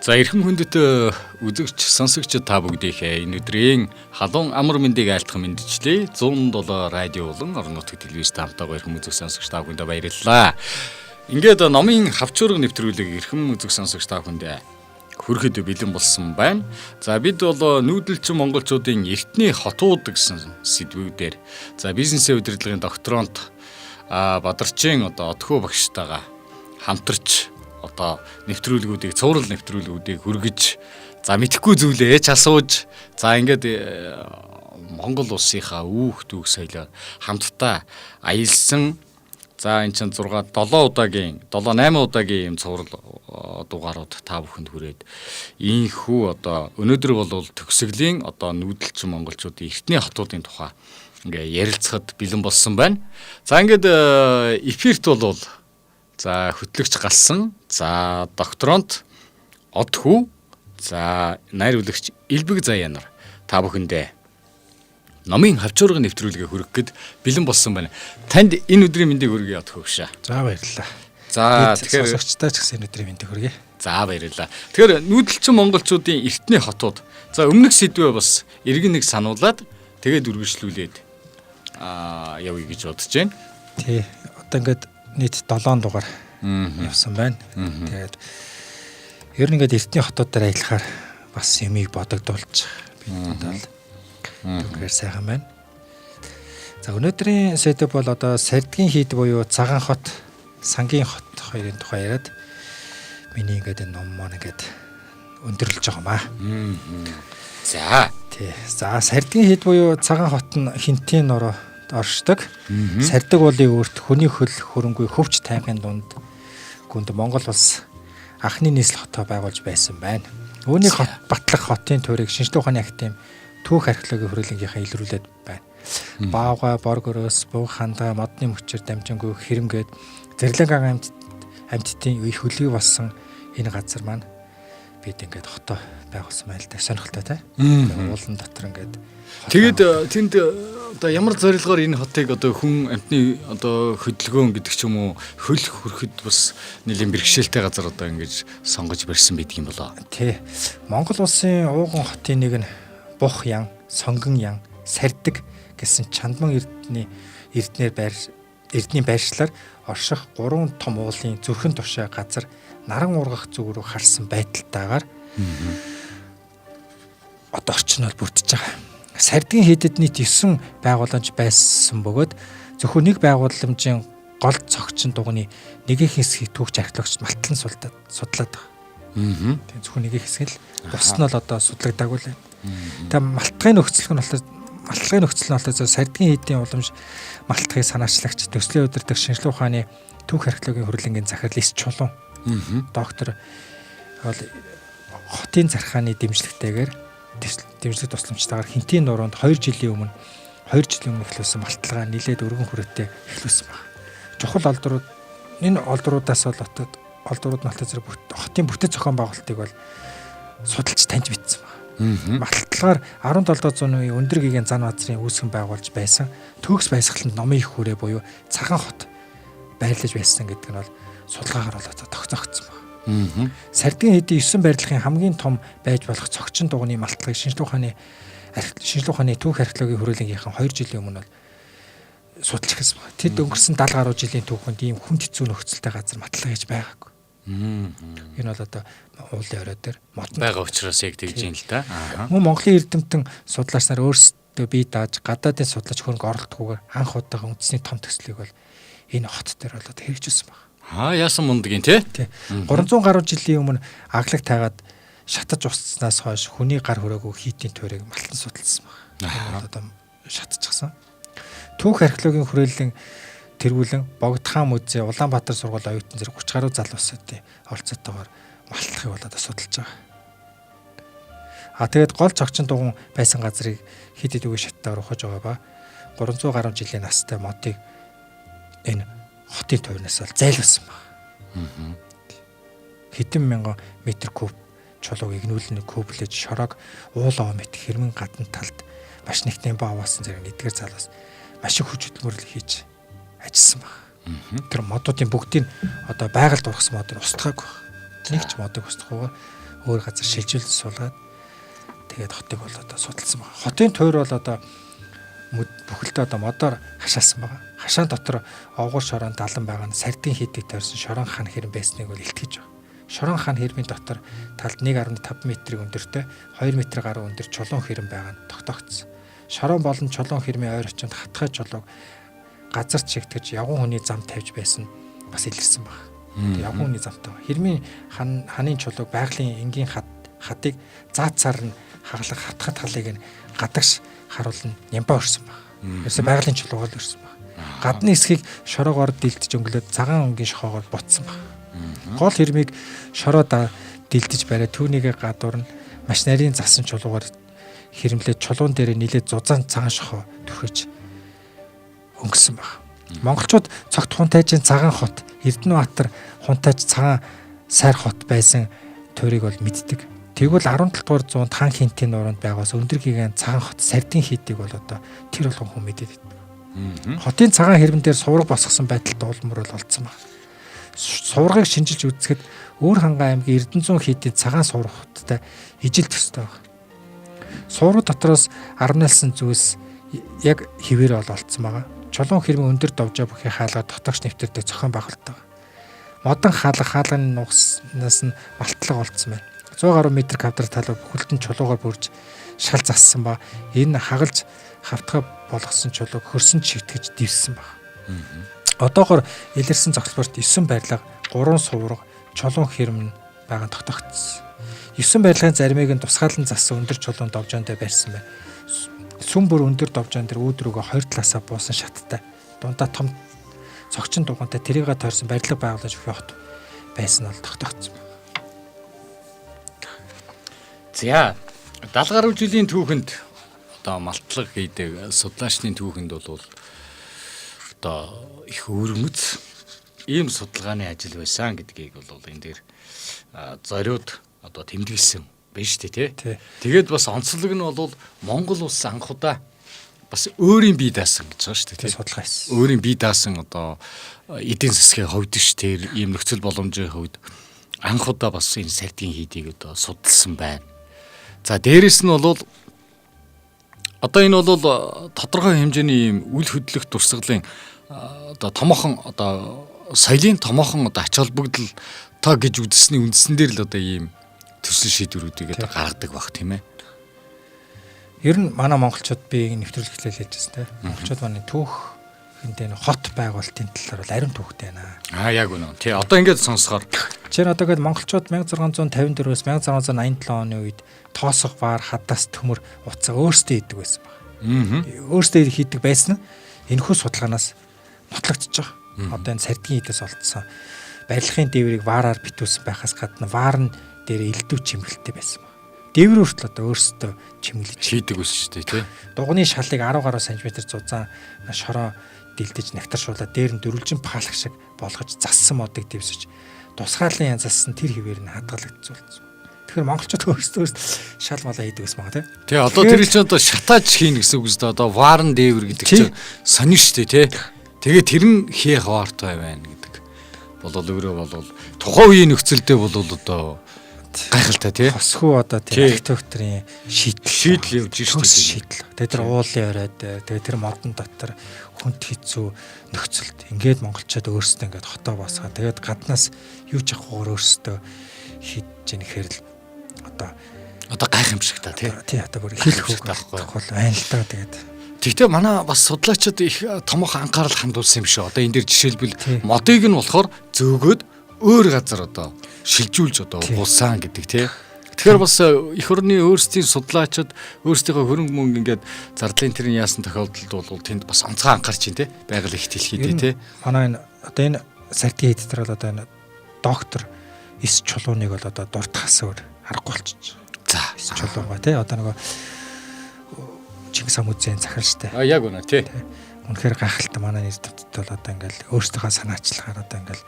За эрхэм хүндэт үзэгч сонсогч та бүгдийнхээ энэ өдрийн халуун амар мэндийг айлтгах мэдчилээ. 107 радио болон орон нутгийн телевизтэй хамтаа эрхэм үзэгч сонсогч та бүхэндээ баярлалаа. Ингээд номын хавчуурга нэвтрүүлэг эрхэм үзэгч сонсогч та бүхэндээ хүрэхэд бэлэн болсон байна. За бид бол нүүдэлчин монголчуудын эртний хотууд гэсэн сэдвүүдээр бизнесийн удирдлагын докторант Бадарчин Отхоо багштайгаа хамтарч нэвтрүүлгүүдийг цуврал нэвтрүүлгүүдийг хүргэж мэдэхгүй зүйлээ асууж ингээд Монгол улсынхаа үүх түүх соёлоор хамтдаа аялсан энэ чинь 7 8 удаагийн цуврал дугаарууд та бүхэнд хүрээд ийхүү өнөөдөр бол төгсгөлийн нүүдэлчин монголчуудын эртний хотуудын тухай ярилцахад бэлэн болсон байна. Ингээд эфирт бол хөтлөгч галсан. Докторант Отхоо. Найруулагч Илбэг Заяа нар та бүхэндээ номын хавчуурга нэвтрүүлгээ хүргэхэд бэлэн болсон байна. Танд энэ өдрийн мэндийг хүргэе Отхоо гişа. За баярлалаа. Тэгэхээр сонсогчдаа ч гэсэн энэ өдрийн мэндийг хүргэе. За баярлалаа. Тэгэхээр нүүдэлчин монголчуудын эртний хотууд. Өмнөх сэдвээ бас иргэн нэг сануулад тэгээд үргэлжлүүлээд явъя гэж бодож байна. Тий. Ингээд нийт 7 дугаар явсан байна. Тэгээд ер нь ингээд эртний хотууд дээр аялахаар бас юмыг бодогдуулж бид бол түгээр сайхан байна. Өнөөдрийн сэдв бол Сардгийн хід буюу Цагаан хот, Сангийн хот хоёрын тухай яриад миний ингээд энэ ном маань ингээд өндөрлөж байгаа юм аа. Тий. Сардгийн хід буюу Цагаан хот нь Хинтийн нуруу оршдог. Сардаг уулын өөрт хүний хөл хөрөнгөний хөвч тайхын гүнд Монгол улс анхны нийслэл хотоо байгуулж байсан байна. Үүний хот батлах хотын туурийг шинжлэх ухааны актийн түүх археологийн хүрээлэнгийнхаа илрүүлээд байна. Баавга, Боргорос, Буг хандаа, модны мөчөр, дамжингүй, хэрэмгээд Зэрлэнгаан амьтдын үе хөлийг болсон энэ газар маань бид ингээд хотоо байгуулсан байл та. Сонирхолтой тий. Уулан дотор ингээд тэгээд тэнд ямар зорилгоор энэ хотыг хүн амтны хөдөлгөөн гэдэг ч юм уу хөл хөрөхөд бас нэлийн бэрхшээлтэй газар ингэж сонгож барьсан байдаг юм болоо. Тий. Монгол улсын ууган хотын нэг нь Бух ян, Сонгон ян, Сардаг гэсэн чандман эрдний байршлаар орших 3 том уулын зүрхэн тушаа газар наран ургах зүг рүү харсан байдалтайгаар орчин бол бүрдэж байгаа. Сардгийн хідэд нийт 9 байгууламж байсан бөгөөд зөвхөн нэг байгууламжийн гол цогчин дугны нэгэн хэсгийг түүхч археологч малтан судлаад байгаа. Тийм зөвхөн нэгэн хэсэг л бус нь бол судлагдаагүй л байна. Тэгээ малтгын нөхцөл нь бол Сардгийн хідийн уламж малтгыг санаачлагч төслийн удирдах шинжлэх ухааны түүх археологийн хүрээлэнгийн захирал Эс Чулуун доктор бол хотын зархааны дэмжлэгтэйгээр дэмжлэг тусламжтайгаар Хинтийн нуруунд 2 жилийн өмнө эхлүүлсэн малталгаа нилээд өргөн хүрээтэй эхлүүлсэн байна. Чухал энэ олдруудаас бол олдрууд малтал зэрэг хотын бүтэц зохион байгуулалтыг бол судалж таньж бичсэн байна. Малталгаар 1700 үеийн өндөр гэгээн зан базрын үүсгэн байгуулж байсан төгс баясгаланд номын их хүрээ буюу Цагаан хот байрлаж байсан гэдэг нь бол судалгаагаар тогтоогдсон байна. Сардгийн хідийн 9 барилгын хамгийн том байж болох цогчин дугны малтлагыг шинжлэх ухааны түүх археологийн хүрээлэнгийнхэн 2 жилийн өмнө бол судалж эхэлсэн байна. Тэд өнгөрсөн 70 гаруй жилийн түүхэнд ийм хүнд хэцүү нөхцөлтэй газар матлаг гэж байгаагүй. Энэ бол уулын орой дээр мод байгаа учраас яг тэгж юм л да. Мөн Монголын эрдэмтэн судлаач нар өөрсдөө бие дааж гадаадын судлаач хөрөнгө оруулалтгүйгээр анх удаага үндэсний том төслийг бол энэ хот дээр бол хэрэгжүүлсэн байна. Яасан мундгийн тий? 300 гаруй жилийн өмнө аглаг тайгаад шатаж устснаас хойш хүний гар хүрээгүй хийтийн туурийг малтан судалсан байна. Шатчихсан. Түүх археологийн хүрээлэн тэргүүлэн Богдхан музей, Улаанбаатар сургуулийн оюутан зэрэг 30 гаруй залуусуудын оролцоотойгоор малтахыг судалж байгаа. Тэгээд гол цогчин дугуун байсан газрыг хэд үгүй шаттаар ухаж байгаа ба 300 гаруй жилийн настай модыг энэ хотын туйрнаас бол зайлуулсан байна. Хэдэн мянган метр куб чулууг игнүүлэн кублэж шороог уулаа мэт хэрмэн гадна талд маш нэгтэн баавсан зэрэг эдгээр залуус маш их хүч хөдөлмөрлөл хийж ажилласан байна. Тэр модуудын бүгдийг байгаль дургасан модыг устгаагүй. Нэг ч модыг устгахгүйгээр өөр газар шилжүүлж суулгаад тэгээд хотыг бол одоо судалсан байна. Хотын тойр бол одоо бүхэлдээ одоо модоор хашаасан байгаа. Хашаан дотор овгор шорон далан байгаа нь сардин хийдэг тойрсон шорон хан хэрэм байсныг бол илтгэж байгаа. Шорон хан хэрмийн дотор талд 1.5 метрийн өндөртэй 2 м гаруй өндөр чулуун хэрэм байгаа нь тогтоогдсон. Шорон болон чулуун хэрмийн ойр очинд хатгай чулууг газар чигтгэж явган хүний зам тавьж байсан бас илэрсэн байна. Явган хүний замтай. Хэрмийн ханын чулууг байгалийн энгийн хатыг заацаар нь хаглах хатгат халыг нь гадагш харуулна нямбаа өрсөн байна. Ерөөсө байгалийн чулуугаар л өрсөн байна. Гадны хэсгийг шороогоор дилдэж өнгөлөөд цагаан өнгийн шохоогоор ботсон байна. Гол хэрмийг шороо дилдэж бариад түүнийг гадуур нь маш нарийн засан чулуугаар хэрмлээд чулуун дээр нийлээд зузаан цагаан шохоо түрхэж өнгөрсөн байна. Монголчууд цогт хунтайжийн цагаан хот, Эрдэнэбаатар хунтайж цагаан сайр хот байсан тойрыг бол мэддэг. Тэгвэл 17 дугаар зуунд хан хинтийн нуруунд байгаас өндөр гигant цагаан хот сардин хийдийг бол одоо тэр болгон хүн мэдээд байдаг. Хотын цагаан хэрмэн дээр сувраг босгосон байдалд улмөр бол олдсон байна. Суврагыг шинжилж үзэхэд Өөр хангай аймгийн Эрдэнэзун хийдийн цагаан сувраг хоттой ижил төстэй байна. Сувраг дотроос армнайлсан зүйлс яг хിവэр олцсон байгаа. Чулуун хэрмэн өндөр довжоо бүхий хаалга дотогч нэвтэрдэг зохион байгуулалт байгаа. Модон хаалганы нугснаас нь малтлаг олцсон байна. 100 гаруй метр квадрат талбай бүхэлдэн чулуугаар бүрж шал зассан ба энэ хагалж хавтгай болгосон чулууг хөрсөн чигтгэж дивсэн баг. Одоогоор илэрсэн цогцлборт 9 барилга, 3 сувраг, чулуун хэрмэн байгаа тогтогдсон. 9 барилгын заримыг нь тусгаалan зассан өндөр чулуун довжоон дээр барьсан байна. Сүм бүр өндөр довжоон дээр өөдрөөгөө хоёр талаасаа буусан шаттай. Дундаа том цогчин дугантай тэрийг тойрсон барилга байгуулж өгөх хот байсан бол тогтогдсон. За 70 гаруй жилийн түүхэнд одоо малтлаг хийдэг судлаачны түүхэнд бол одоо их өрмөц ийм судалгааны ажил байсан гэдгийг бол энэ дээр зориуд одоо тэмдэглэсэн байна шүү дээ тий. Тэгээд бас онцлог нь бол Монгол улс анх удаа бас өөрийн бие даасан гэж байгаа шүү дээ тий. Судалгаа хийсэн. Өөрийн бие даасан одоо эдийн засгийн хувьд ш тэр ийм нөхцөл боломжийн хувьд анх удаа бас энэ сардин хийдийг одоо судалсан байна. За дээрэс нь бол одоо энэ бол тодорхой хэмжээний ийм үл хөдлөх дурсгалын одоо томоохон одоо соёлын томоохон одоо ач холбогдол та гэж үзсний үндсэн дээр л одоо ийм төсөл шийдвэрүүдийг одоо гаргадаг баг тийм ээ. Ер нь манай монголчууд би нэвтрүүлэг хэлээд хэлжсэн тийм. Монголчууд манай түүх хинтээ хот байгуулалтын талаар бол ариун түүхтэй байна. Яг үнэ. Тий одоо ингээд сонсохоор жишээ нь одоо гээд монголчууд 1654-өөс 1687 оны үед тоосох баар хадаас төмөр уцаа өөрсдөө хийдэг байсан баг. Өөрсдөө хийдэг байсан нь энэхүү судалгаанаас нотлогдож байгаа. Одоо энэ сардгийн хідээс олдсон барилгын дээврийг ваараар битүүлсэн байхаас гадна ваар нь дээр элдв чимгэлтэй байсан баг. Дээвэр хүртэл одоо өөрсдөө чимгэлж хийдэг ус шүү дээ тий. Дугны шалыг 10 гаруй сантиметр зузаан шороо дилдэж нагтаршуулаад дээр нь дөрвөлжин паалх шиг болгож зассан модыг дэвсэж тусгаалын янзаас нь тэр хിവэр нь хадгалагдсан. Тэгэхээр монголчууд өөрсдөө шал малаа хийдэг байсан байгаа тий. Тий одоо тэр чинь одоо шатааж хийн гэсэн үг шүү дээ. Одоо ваарн дээвэр гэдэг чинь сонин шүү дээ тий. Тэгээ тэр нь хийх ваартай байна гэдэг. Болол өөрөө бол тухайн үеийн нөхцөлдөө бол одоо гайхалтай тий. Хосхуу одоо тий архитектурын шийдэл явж шүү дээ. Шийдэл. Тэгээ тэр уулын оройд тэгээ тэр модон дотор хүнд хэцүү нөхцөлд ингээд монголчууд өөрсдөө ингээд хотоо босгоо. Тэгээд гаднаас юу ч авахгүйгээр өөрсдөө хийж ийнэхээр л одоо гайхамшиг та тий. Тий одоо бүр хэлэх үг байхгүй байна л да тэгээд. Тэгтээ манай бас судлаачид их томоохон анхаарал хандуулсан юм шүү. Одоо энэ дэр жишээлбэл модыг нь болохоор зөөгөөд өөр газар одоо шилжүүлж одоо угуулсан гэдэг тий. Тэгэхээр бас эх орны өөрсдийн судлаачид өөрсдийнхөө хөрөнгө мөнгө ингээд зардлын тэрний яасан тохиолдолд бол тэнд бас онцгой анхаарч байна тий. Байгаль их дэлхийдээ тий. Манай энэ одоо энэ сардгийн хэд дээр бол одоо энэ доктор эс чулууныг бол одоо дуртахаас өөр аргагүй болчих. За эс чулуугаа тий одоо нөгөө Чингис хаан музейн захиралтай. Яг үнэ тий. Үнэхээр гайхалтай манай нэр дэвтэрт бол одоо ингээл өөрсдийнхөө санаачлагаар одоо ингээл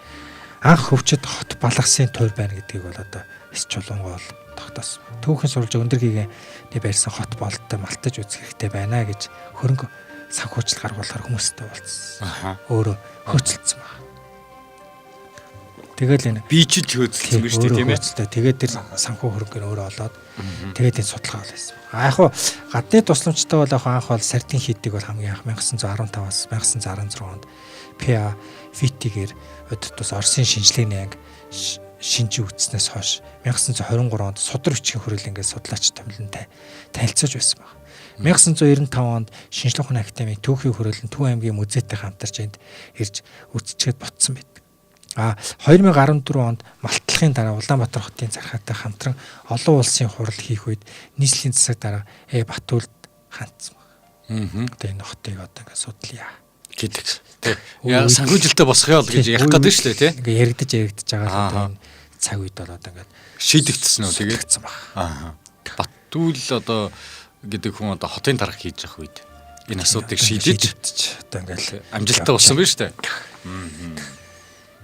анх хөвчөд хот балгасын тойр байна гэдгийг бол одоо эс чулуугаа бол тогтоосон. Түүхэн сурвалж өндөр гигэний барьсан хот бололтой малтаж үзэх хэрэгтэй байна гэж хөрөнгө санхүүжилт гаргуулахаар хүмүүстэй болцсон. Өөрөө хөөцөлдсөн байна. Тэгэл энэ бичиж хөөцөлсөн биз дээ тийм ээ. Тэгээд тэр санхүү хөрөнгө өөрөө олоод тэгээд энэ судалгаа болсон. Яг хуу гадны тусламжтай бол анх бол сардин хийдэг бол хамгийн анх 1915-аас 1916 онд PA FIT-гээр өдөртөөс Оросын шинжилгээний анги шинжиж үзснээс хойш 1923 онд судар бичгийн хөрөлнгээс судлаач томилонтой танилцаж байсан байна. 1995 онд Шинжлэх ухааны академийн түүхийн хөрөлн Төв аймгийн музейтэй хамтарч энд ирж үзчихэд ботсон байдаг. 2014 онд Малтлагын дараа Улаанбаатар хотын зархаатай хамтран олон улсын хурал хийх үед нийслэлийн засаг дарга Батүлд хандсан байна. Одоо энэ хотыг одоо ингээд судлая гэдэг. Яа санхүүжилттэй босох ёо гэж ярих гэдэг шүү дээ тий. Ингээ яригдаж байгаа одоо энэ цаг үед бол одоо ингээд шийдэгдсэн үү тэгээд. Аа. Батүл одоо гэдэг хүн одоо хотын дарга хийж явах үед энэ асуудыг шийдэж одоо ингээд амжилттай болсон байна шүү дээ.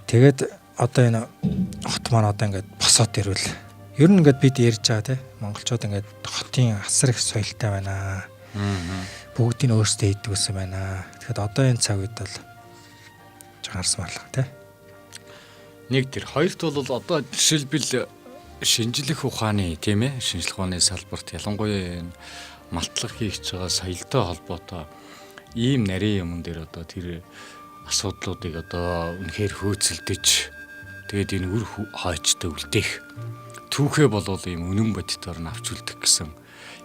Тэгээд одоо энэ хот маань одоо ингээд босоод ирвэл ер нь ингээд бид ярьж байгаа тий монголчууд ингээд хотын асар их соёлтой байна. Бүгдийг өөрсдөө хийдэг гэсэн байна. Тэгэхэд одоо энэ цаг үед бол жагарсмарлах тий. Нэг тэр хоёрт бол одоо жишээлбэл шинжлэх ухааны тийм ээ шинжлэх ухааны салбарт ялангуяа энэ малтлах хийж байгаа соёлтой холбоотой ийм нарийн юм дээр одоо тэр асуудлуудыг одоо үнэхээр хөөцөлдөж тэгээд энэ үр хойчтой үлдээх түүхээ болвол ийм үнэн бодитоор нь авч үлдэх гэсэн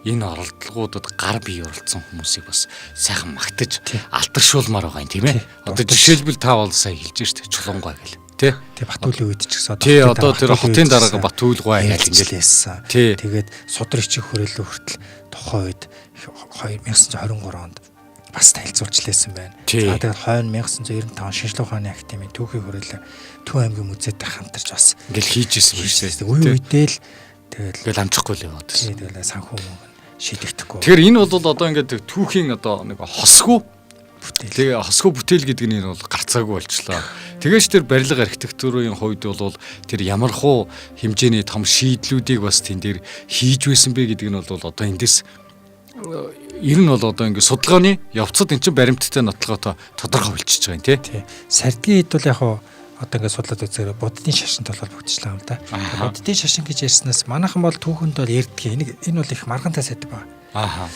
энэ оролдлогуудад гар бие оролцсон хүмүүсийг бас сайхан магтаж алдаршуулмаар байгаа юм тийм ээ. Одоо жишээлбэл та бол сая хэлж штэ чулуунгой гэл тий. Тэг Батүлийн үед ч гэсэн тий одоо тэр хотын дарга Батүлгой гэж ингээд хэлсэн. Тэгээд судар ичиг хөрөлөө хүртэл тухайн үед 1923 онд бас танилцуулж лээсэн байна. За тэгээд хойно 1995 Шинжлэх ухааны академийн түүхийн хөрөлөө Төв аймгийн музейтэй хамтарч бас ингээл хийж ирсэн байх шээ. Үе үедээ л тэгэл амжихгүй л яваад байсан. Тэгээд санхүү шийдэгдэхгүй. Тэгэхээр энэ бол одоо ингээд түүхийн одоо нэг хосгүй бүтээл. Тэгээ хосгүй бүтээл гэдэг нь бол гарцаагүй болчлаа. Тэгэж тэр барилга архитектурын хувьд бол тэр ямархуу хэмжээний том шийдлүүдийг бас тэн дээр хийж байсан бэ гэдэг нь бол одоо эндээс ер нь бол одоо ингээд судалгааны явцад эн чинь баримттай нотлоготой тодорхой болчихж байгаа юм тий. Сардгийн хэд бол яг одоо ингээд судлаад үзээр буддын шашинт холбогдчихлаа юм да. Буддын шашин гэж ярьснаас манайхан бол түүхэнд бол ярьдгийг энэ бол их маргантай сайд ба. Ааха.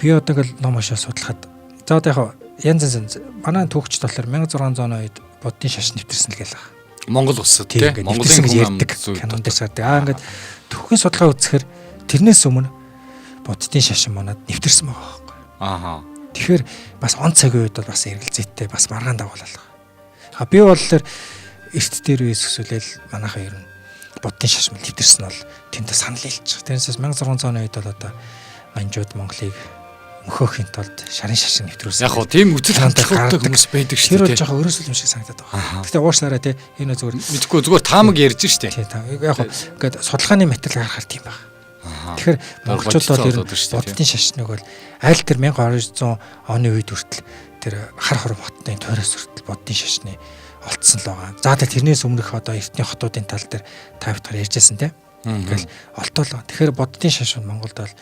Би одоо ингээд ном уншаа судлахад за одоо яг янз манай түүхчд болохоор 1600 оны үед буддын шашин нэвтэрсэн л гээл. Монгол улсад тий. Монголын хүн ярьдаг канон дээр сардаг. Ингээд түүхийн судалгаа үзэхээр тэрнээс өмнө буддын шашин манад нэвтэрсэн байгаа байхгүй. Ааха. Тэгэхээр бас он цагийн үед бол бас эргэлзээтэй бас маргаан дагуулалаа. Би бол тэр эрт дээр үес өсвөлэл манайхаа ер нь буддын шашин нэвтэрсэн бол тэнд санал хэлж байгаа. Тэрнээс 1600 оны үед бол одоо манжууд Монголыг мөхөөхийн тулд шарын шашин нэвтрүүлсэн. Яг хоо тийм үзэл хандлагатай хүмүүс байдаг шүү дээ. Тэр бол жоохон өрөөсөл юм шиг санагдаад байгаа. Гэхдээ уурсаараа тий энэ зүгээр мэдгүй зүгээр таамаг ярьж штэ. Тий яг хоо ингээд судалгааны материал харахаар тийм байна. Тэгэхээр монголчууд бол ер нь буддын шашныг бол аль тэр 1200 оны үед хүртэл тэр хар хором хотны тойроос хүртэл буддын шашны олдсон л байгаа. За тэрнээс өмнөх одоо эртний хотуудын тал дээр та бүхэн ярьжсэн тийм. Ингээл олтоолоо. Тэгэхээр буддын шашин Монголд бол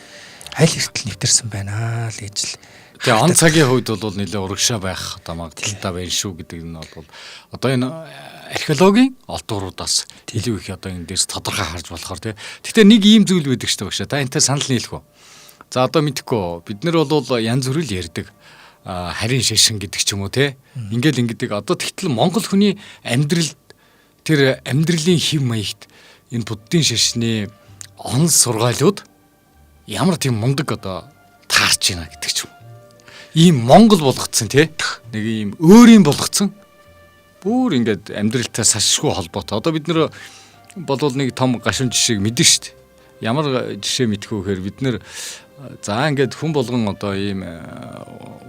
аль эртэл нэвтэрсэн байна л гэж л. Тэгээ он цагийн хувьд бол нэлээ урагшаа байх одоо магадaltaй байна шүү гэдэг нь бол одоо энэ археологийн олдууруудаас илүү их одоо энэ дээрс тодорхой харж болохоор тийм. Гэхдээ нэг ийм зүйл байдаг шүү дээ багшаа. Та энэтэй санал нийлэх үү? За одоо мэдхгүй бид нар бол янз бүрэл ярьдаг харийн шашин гэдэг ч юм уу те ингээл ингэдэг одоо тэгтэл монгол хүний амьдрал тэр амьдралын хэв маягт энэ буддын шашны он сургаалууд ямар тийм мундаг одоо таарч байна гэдэг ч юм. Ийм монгол болгоцсон те нэг ийм өөрийн болгоцсон бүр ингээд амьдралтай сашгүй холбоотой. Одоо бид нар болвол нэг том гашуун жишээг мэдэн шүү дээ. Ямар жишээ мэдхүү гэхээр бид нар за ингээд хүн болгон одоо ийм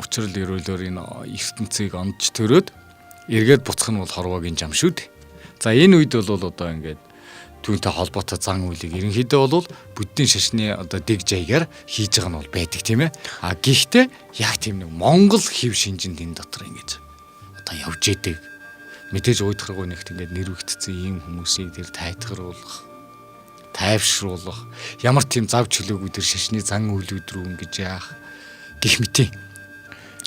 учрал өрөөлөөр энэ ертөнцийг ондж төрөөд эргээд буцах нь бол хорвоогийн зам шүү дээ. За энэ үед бол одоо ингээд түүнтэй холбоотой зан үйлийг ерөнхийдөө бол буддын шашны одоо дэг жаягаар хийж байгаа нь бол байдаг тийм ээ. А гэхдээ яг тийм нэг монгол хэв шинжинд энэ дотор ингэж одоо явж идэг. Мэдээж уйдгаргүй нэгт ингээд нэрвэгдсэн ийм хүмүүсийг тэр тайтгаруулах тайвшруулах ямар тийм зав чөлөөгүй тэр шашны зан үйлүүд рүү ингэж яах гих мэт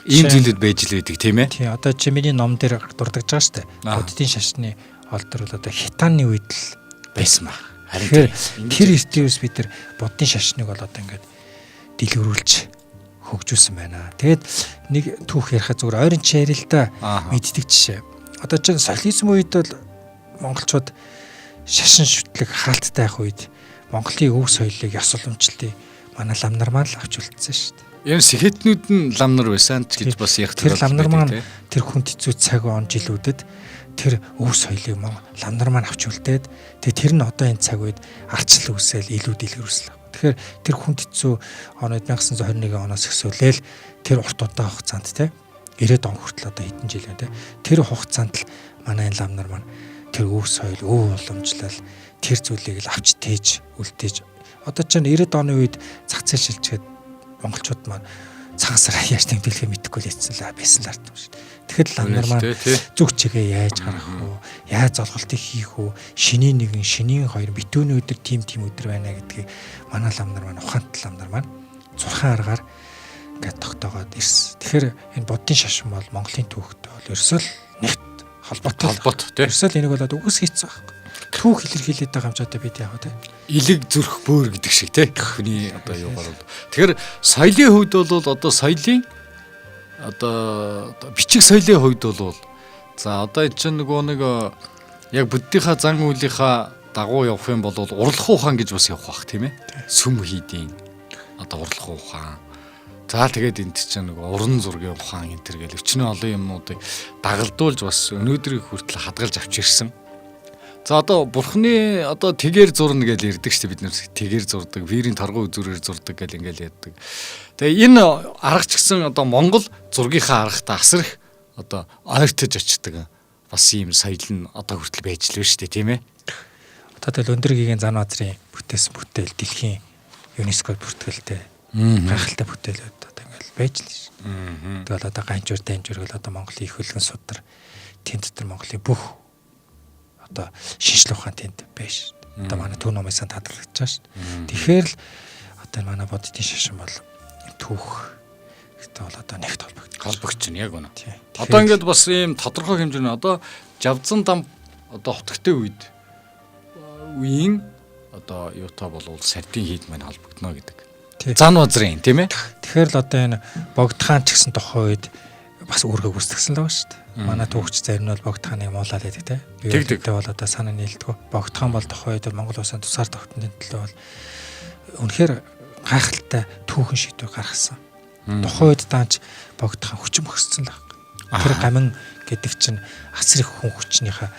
ийм зүйлүүд байж л байдаг тийм ээ. Тий одоо чи миний ном дээр дурдж байгаа шүү дээ. Буддын шашны олдор бол одоо хитааны үед л байсан ба. Тэгэхээр тэр эртнээс бид нар буддын шашныг бол одоо ингээд дэлгэрүүлж хөгжүүлсэн байна. Тэгээд нэг түүх ярихад зүгээр ойрын чирэл л да мэддэг жишээ. Одоо чинь социализм үед бол монголчууд шашин шүтлэг хаалттай байх үед Монголын өв соёлыг ёс уламжлалтыг манай лам нар маань л авч үлдсэн шүү дээ. Энэ сэхэтнүүд нь лам нар байсан ч гэж бас яг тэр лам нар маань тэр хүн хэцүү цаг он жилүүдэд тэр өв соёлыг лам нар маань авч үлдээд тэгээ тэр нь одоо энэ цаг үед арчил үсэл илүү дэлгэрүүлсэн. Тэгэхээр тэр хүн хэцүү онод 1921 оноос эхсүүлээл тэр урт удаан хугацаанд те 90 он хүртэл одоо хэдэн жил байна те тэр хугацаанд л манай лам нар маань тэр өв соёл өв уламжлал тэр зүйлийг л авч тээж үлдээж одоо ч 90 оны үед зах зээл шилжгээд монголчууд маань цагаасаар яаж тэмдэглэхээ мэдэхгүй л ийцсэн л байсан л ардсан шүү дээ. Тэгэхээр лам нар маань зүг чигээ яаж гаргах вэ? Яаж золголтыг хийх вэ? Шинийн нэгэн, шинийн хоёр битүүний өдөр тим өдөр байна гэдгийг манай лам нар маань ухаант лам нар маань зурхан аргаар ингээд тогтоогоод ирсэн. Тэгэхээр энэ буддын шашин бол Монголын түүхтэй бол ерөөсөө л нэгт холбоот тийм. Ерөөсөө л энийг болоод үгс хийцсэн байхгүй. Түүх илэрхийлээд байгаа хамжаатай бид яах вэ? Илэг зүрх бөөр гэдэг шиг тийм. Хүний одоо юугаар бол. Тэгэхээр соёлын хувьд бол одоо соёлын одоо бичиг соёлын хувьд бол за одоо энэ чинь нэг яг буддийнхаа зан үйлийнхаа дагуу явах юм бол урлах ухаан гэж бас явах бах тийм ээ. Сүм хийдийн одоо урлах ухаан. За тэгээд энд чинь уран зургийн ухаан энэ төр гэл өчнөө олон юмнуудыг дагалдуулж бас өнөөдрийг хүртэл хадгалж авч ирсэн. За одоо бурхны одоо тэгээр зурна гэж ярьдаг шүү дээ бид нэр тэгээр зурдаг, вирийн торгон үзүүрээр зурдаг гэл ингээл яддаг. Тэгээ энэ арга ч гэсэн одоо Монгол зургийнхаа аргатай асрах одоо ойртож очдөг бас ийм соёл нь одоо хүртэл байж л байна шүү дээ тийм ээ. Одоо тэгэл өндөр гигийн зан базрын бүтээсэн бүтээл дэлхийн ЮНЕСКО бүртгэлтэй гайхалтай бүтээлүүд одоо ингээл байж л шүү. Тэгэл одоо ганжуур дамжуур гэл одоо Монголын их хөлгөн судар тэнд дотор Монголын бүх одоо шинжлэх ухаан тэнд байж. Одоо манай төв номын сан тадрагдаж байгаа шүү. Тэгэхээр л одоо манай буддын шашин бол түүх гэдэг бол одоо нэгт холбогч нь яг үнэ. Одоо ингээд бас ийм тодорхой хэмжээний одоо Жавзан дам одоо хотгтой үеийн одоо юутай болвол сардин хийд маань холбогдно гэдэг. Зан базрын тийм ээ. Тэгэхээр л одоо энэ Богдхан ч гэсэн тухайн үед бас үүргээ гүйцэтгсэн л байгаа шүү дээ. Манай түүхч зарим нь бол Богдханыг муулаад байдаг те. Би өөртөө бол одоо санаа нийлдэггүй. Богдхан бол тухайн үед Монгол улсын тусаар тогтнолын төлөө бол үнэхээр гайхалтай түүхэн шийдвэр гаргасан. Тухайн үед даанч Богдхан хүчин бохирцсон л байна. Тэр гамин гэдэг чинь асар их хүн хүчнийхээ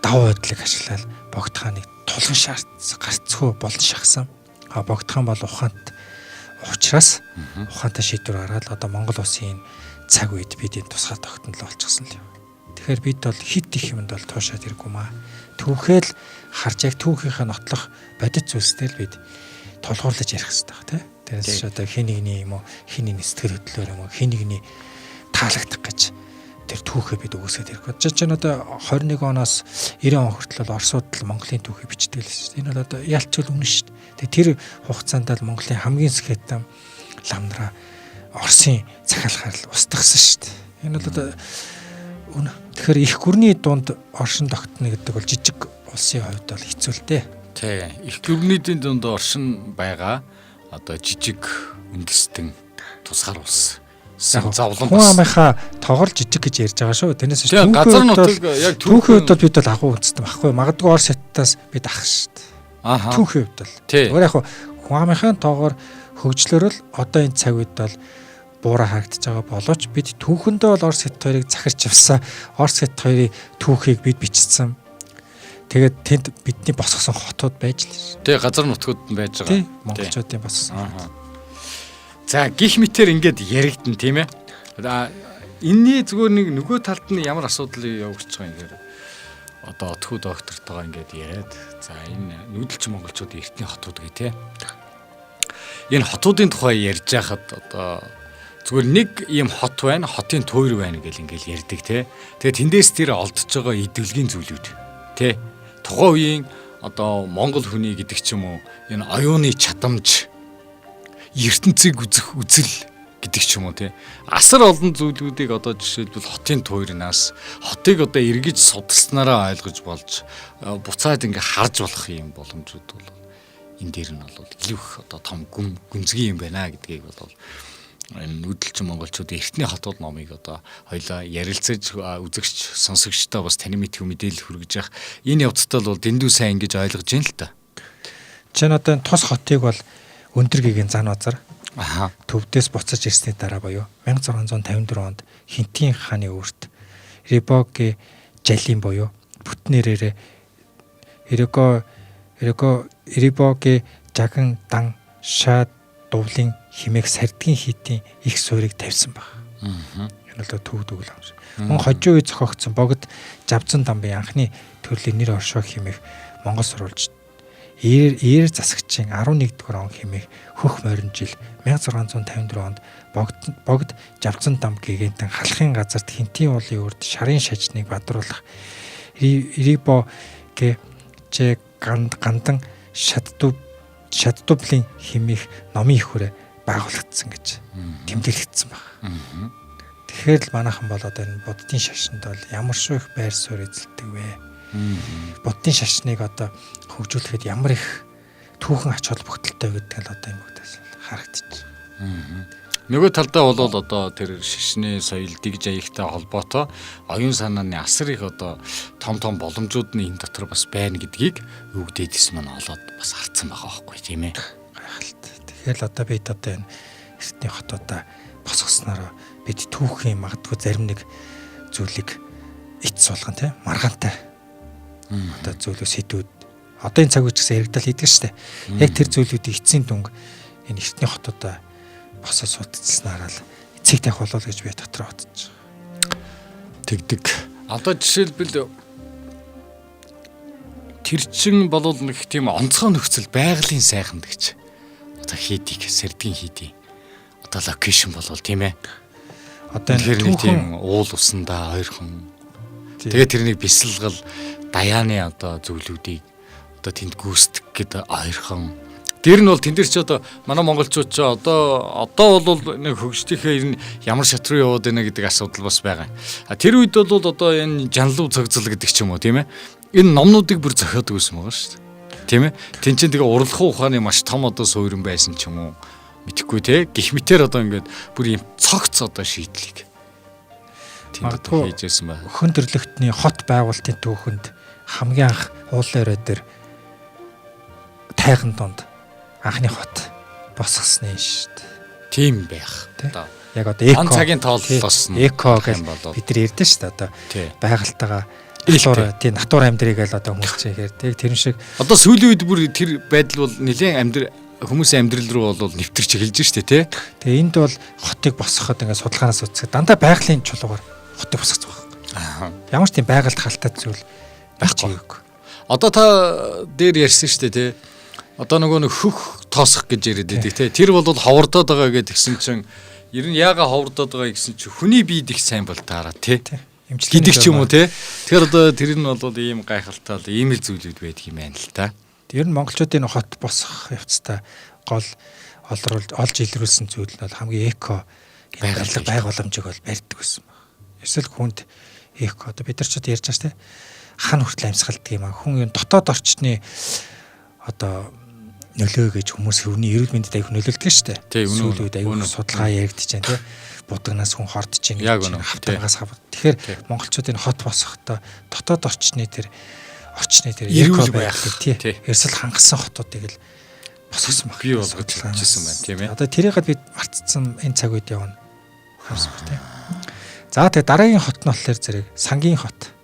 давуу байдлыг ашиглаад Богдханыг тулган гарцгүй болон шахсан. Богдхан бол ухаант ухраас ухаантай шийдвэр гаргаад одоо Монгол улсын цаг үед бид энэ тусгай тогтнол олчихсан л юм. Тэгэхээр бид бол хит их юмд бол туушаад иргүй маа. Түүхэл харж яг түүхийнхээ нотлох бодит зүйлстэй л бид тулгуурлаж ярих хэрэгтэй тийм. Тэрээс одоо хин нэгний юм уу хин нэгний сэтгэл хөдлөлөөр юм уу хин нэгний таалагдах гэж тэр түүхээ бид өгөөсөд ирэх. Жишээ нь одоо 21 оноос 90 он хүртэл Оросууд л Монголын түүхийг бичдэг л шүү дээ. Энэ бол одоо ялчгүй үнэн шүү дээ. Тэр хугацаанд л Монголын хамгийн сэхэтэн ламнараа Оросын захиалгаар л устгасан шүү дээ. Энэ бол одоо үнэ. Тэгэхээр их гүрний дунд оршин тогтно гэдэг бол жижиг улсын хувьд бол хэцүү л дээ. Тий. Их гүрнийдийн дунд оршин байгаа одоо жижиг үндэстэн тусгаар улс. Завлан хүн амынхаа тоогоор жижиг гэж ярьж байгаа шүү. Тэрнээс чинь газар нутаг яг түүхийн хувьд бол бид бол агуу үндэстэн багхгүй. Магадгүй Орос хятадаас бид ах шүү дээ. Түүхийн хувьд бол. Өөр яг хүн амынхаа тоогоор хөгжлөөрөл одоо энэ цаг үед бол буураа харагдаж байгаа боловч бид түүхэндээ бол Орос хятад хоёрыг захирч явсан. Орос хятад хоёрын түүхийг бид бичсэн. Тэгээд тэнд бидний босгосон хотууд байж л шүү. Тэг газар нутгууд нь байж байгаа. Монголчуудын босгосон. За гих мэтэр ингээд яригдэн тийм ээ. Энийний зүгээр нэг нөгөө талд нь ямар асуудал явагдаж байгаа юм гээд одоо отхуу доктортойгоо ингээд яриад за энэ нүүдэлч монголчуудын эртний хотууд гэ тийм. Энэ хотуудын тухай ярьж байхад одоо зүгээр нэг ийм хот байна, хотын тойр байна гэл ингээл ярьдаг тий. Тэгээ тэндээс тэр олдож байгаа идэвхтэй зүйлүүд тий. Тухайн үеийн одоо монгол хүний гэдэг ч юм уу энэ оюуны чадамж ертөнцийг үзэх үзэл гэдэг ч юм уу тий. Асар олон зүйлүүдийг одоо жишээлбэл хотын туйрнаас хотыг одоо эргэж судалснараа ойлгож болж буцаад ингээ харж болох юм боломжууд бол энэ дээр нь бол илүү их одоо том гүнзгий юм байна гэдгийг бол энэ нүүдэлчин монголчуудын эртний хотууд номыг одоо хоёлаа ярилцаж үзэгч сонсогчтой бас таны мэдхүү мэдээлэл хүргэж явах энэ явцдаа бол дэндүү сайн ингэж ойлгож байна л та. Жишээ нь одоо тус хотыг бол өндөр гэгийн зан базар төвдөөс буцаж ирсний дараа буюу 1654 онд Хинтийн хааны үрт Рибогийн жалийн буюу бүтнээрээ Рибогийн жаган дан шаад дувлын химээх сардгийн хийтийн их суурийг тавьсан баг. Энэ бол төвдөг л юм. Мөн хожуу үе зохиогдсон богд Жавзан дамбын анхны төрлийн нэр оршоо химээх Монгол сурвалж Ээр засагчийн 11-р он химээх хөх морин жил 1654 онд богд Жавзан дам гэгэнтэн халахын газарт Хинтийн уулын үрд шарын шажныг бадруулах Рибо гэ гандан шатдублын химээх номын их хүрээ байгуулагдсан гэж тэмдэглэгдсэн байна. Тэгэхээр л манайхан бол одоо энэ буддын шашинд бол ямар шүү их байр суурь эзэлдэг вэ? Буддын шашныг одоо хөгжүүлэхэд ямар их түүхэн ач холбогдолтой гэдэг нь одоо юм удаас харагдчих. Нөгөө талдаа бол одоо тэр шашны соёл дэгж аягтай холбоотой оюун санааны асар их одоо том боломжууд нь энэ дотор бас байна гэдгийг өвгдөөдс маань олоод бас харцсан байгаа байхгүй тийм ээ. Гайхалтай. Тэгэхээр л одоо бид одоо энэ эртний хотуудаа босгосноор бид түүхийн магадгүй зарим нэг зүйлийг эц суулган тийм маргаантай одоо зүйлөө сэдвүүд одоо энэ цаг үеч гэсэн яригдал хийдэг штэ. Яг тэр зүйлүүдийг эцсийн дүнг энэ эртний хотуудаа босоо судалснараа л эцэг тавих болоо гэж би дотроо бодож байгаа. Тэгдэг. Одоо жишээлбэл тэр чин болов нэг тийм онцгой нөхцөл байгалийн сайхан гэж одоо хийдик сэрдгийн хийдий. Одоо локейшн болвол тийм ээ. Одоо энэ тийм уул усандаа ойрхон. Тэгээд тэрнийг бясалгал даяаны одоо зүйлүүдийг одоо тэнд гүйцэтгэх гэдэг ойрхон. Тэр нь бол тэн дээр ч одоо манай монголчууд ч одоо бол нэг хөгжлийнхээ ер нь ямар шат руу яваад байна гэдэг асуудал бас байгаа. Тэр үед бол одоо энэ жанлуу цогцол гэдэг ч юм уу тийм ээ. Энэ номнуудыг бүр зохиодог байсан байгаа шүү дээ. Тийм ээ. Тэн чинь тэгээ уралхан ухааны маш том одоо суурин байсан ч юм уу. Мэдхгүй те. Гэх мэтэр одоо ингээд бүр юм цогц одоо шийдлийг тэнд одоо хийжсэн байна. Өхөн төрлөختний хот байгуулалтын түүхэнд хамгийн анх уулын өрөө дээр тайган донд анхны хот босгосны шүү дээ. Тийм байх. Одоо яг одоо эко цагийн тооллоос нь эко гэж бид нар ярьдэн шүү дээ. Одоо байгальтайгаа тийм натур амьдрыг л одоо хүмүүс чихээр тэр шиг одоо сүүлийн үед бүр тэр байдал бол нэлээд хүмүүсийн амьдрал руу бол нэвтэрч эхэлж штэ тий. Тэгээ энд бол хотыг босгоход ингээд судалгаанаас үзэх дандаа байгалийн чулуугаар хотыг босгоц байгаа. Ямар ч тийм байгальд халтай зүйл байхгүй. Одоо та дээр ярьсан штэ тий. Одоо нөгөө хөх тоосох гэж яриад байдаг тий. Тэр бол ховордоод байгаа гэдгсэн чинь ер нь яага ховордоод байгаа гэсэн чинь хүний биед их сайн бол таараа тий. Гэдэг ч юм уу тий. Тэгэхээр одоо тэр нь бол ийм гайхалтай л ийм л зүйлүүд байдаг юм байна л та. Ер нь монголчуудын хот босгох явцдаа гол олж илрүүлсэн зүйл нь бол хамгийн эко байгууламжийг бол барьдаг гэсэн баг. Эсвэл хүнд эко одоо бид нар ч ярьж байгаа шүү дээ. Хан хүртэл амьсгалдаг юм аа. Хүн ер нь дотоод орчны одоо нөлөө гэж хүмүүс хөвний эрүүл мэндэд аяг нөлөөлдөг шүү дээ. Сүүлүүд аяг судалгаа яригдэж байна тий. Будагнаас хүн хордож байна гэж хавтангаас хав. Тэгэхээр монголчуудын хот босгохдоо дотоод орчны тэр эрүүл байх тий. Ерсэл хангасан хотуудыг л босгосон баг. Би бол хөдөлгөжсөн байна тийм ээ. Одоо тэрийг бид мартцсан энэ цаг үед явна. Харсан ба тий. За тэгээ дараагийн хот нь болохоор зэрэг Сангийн хот.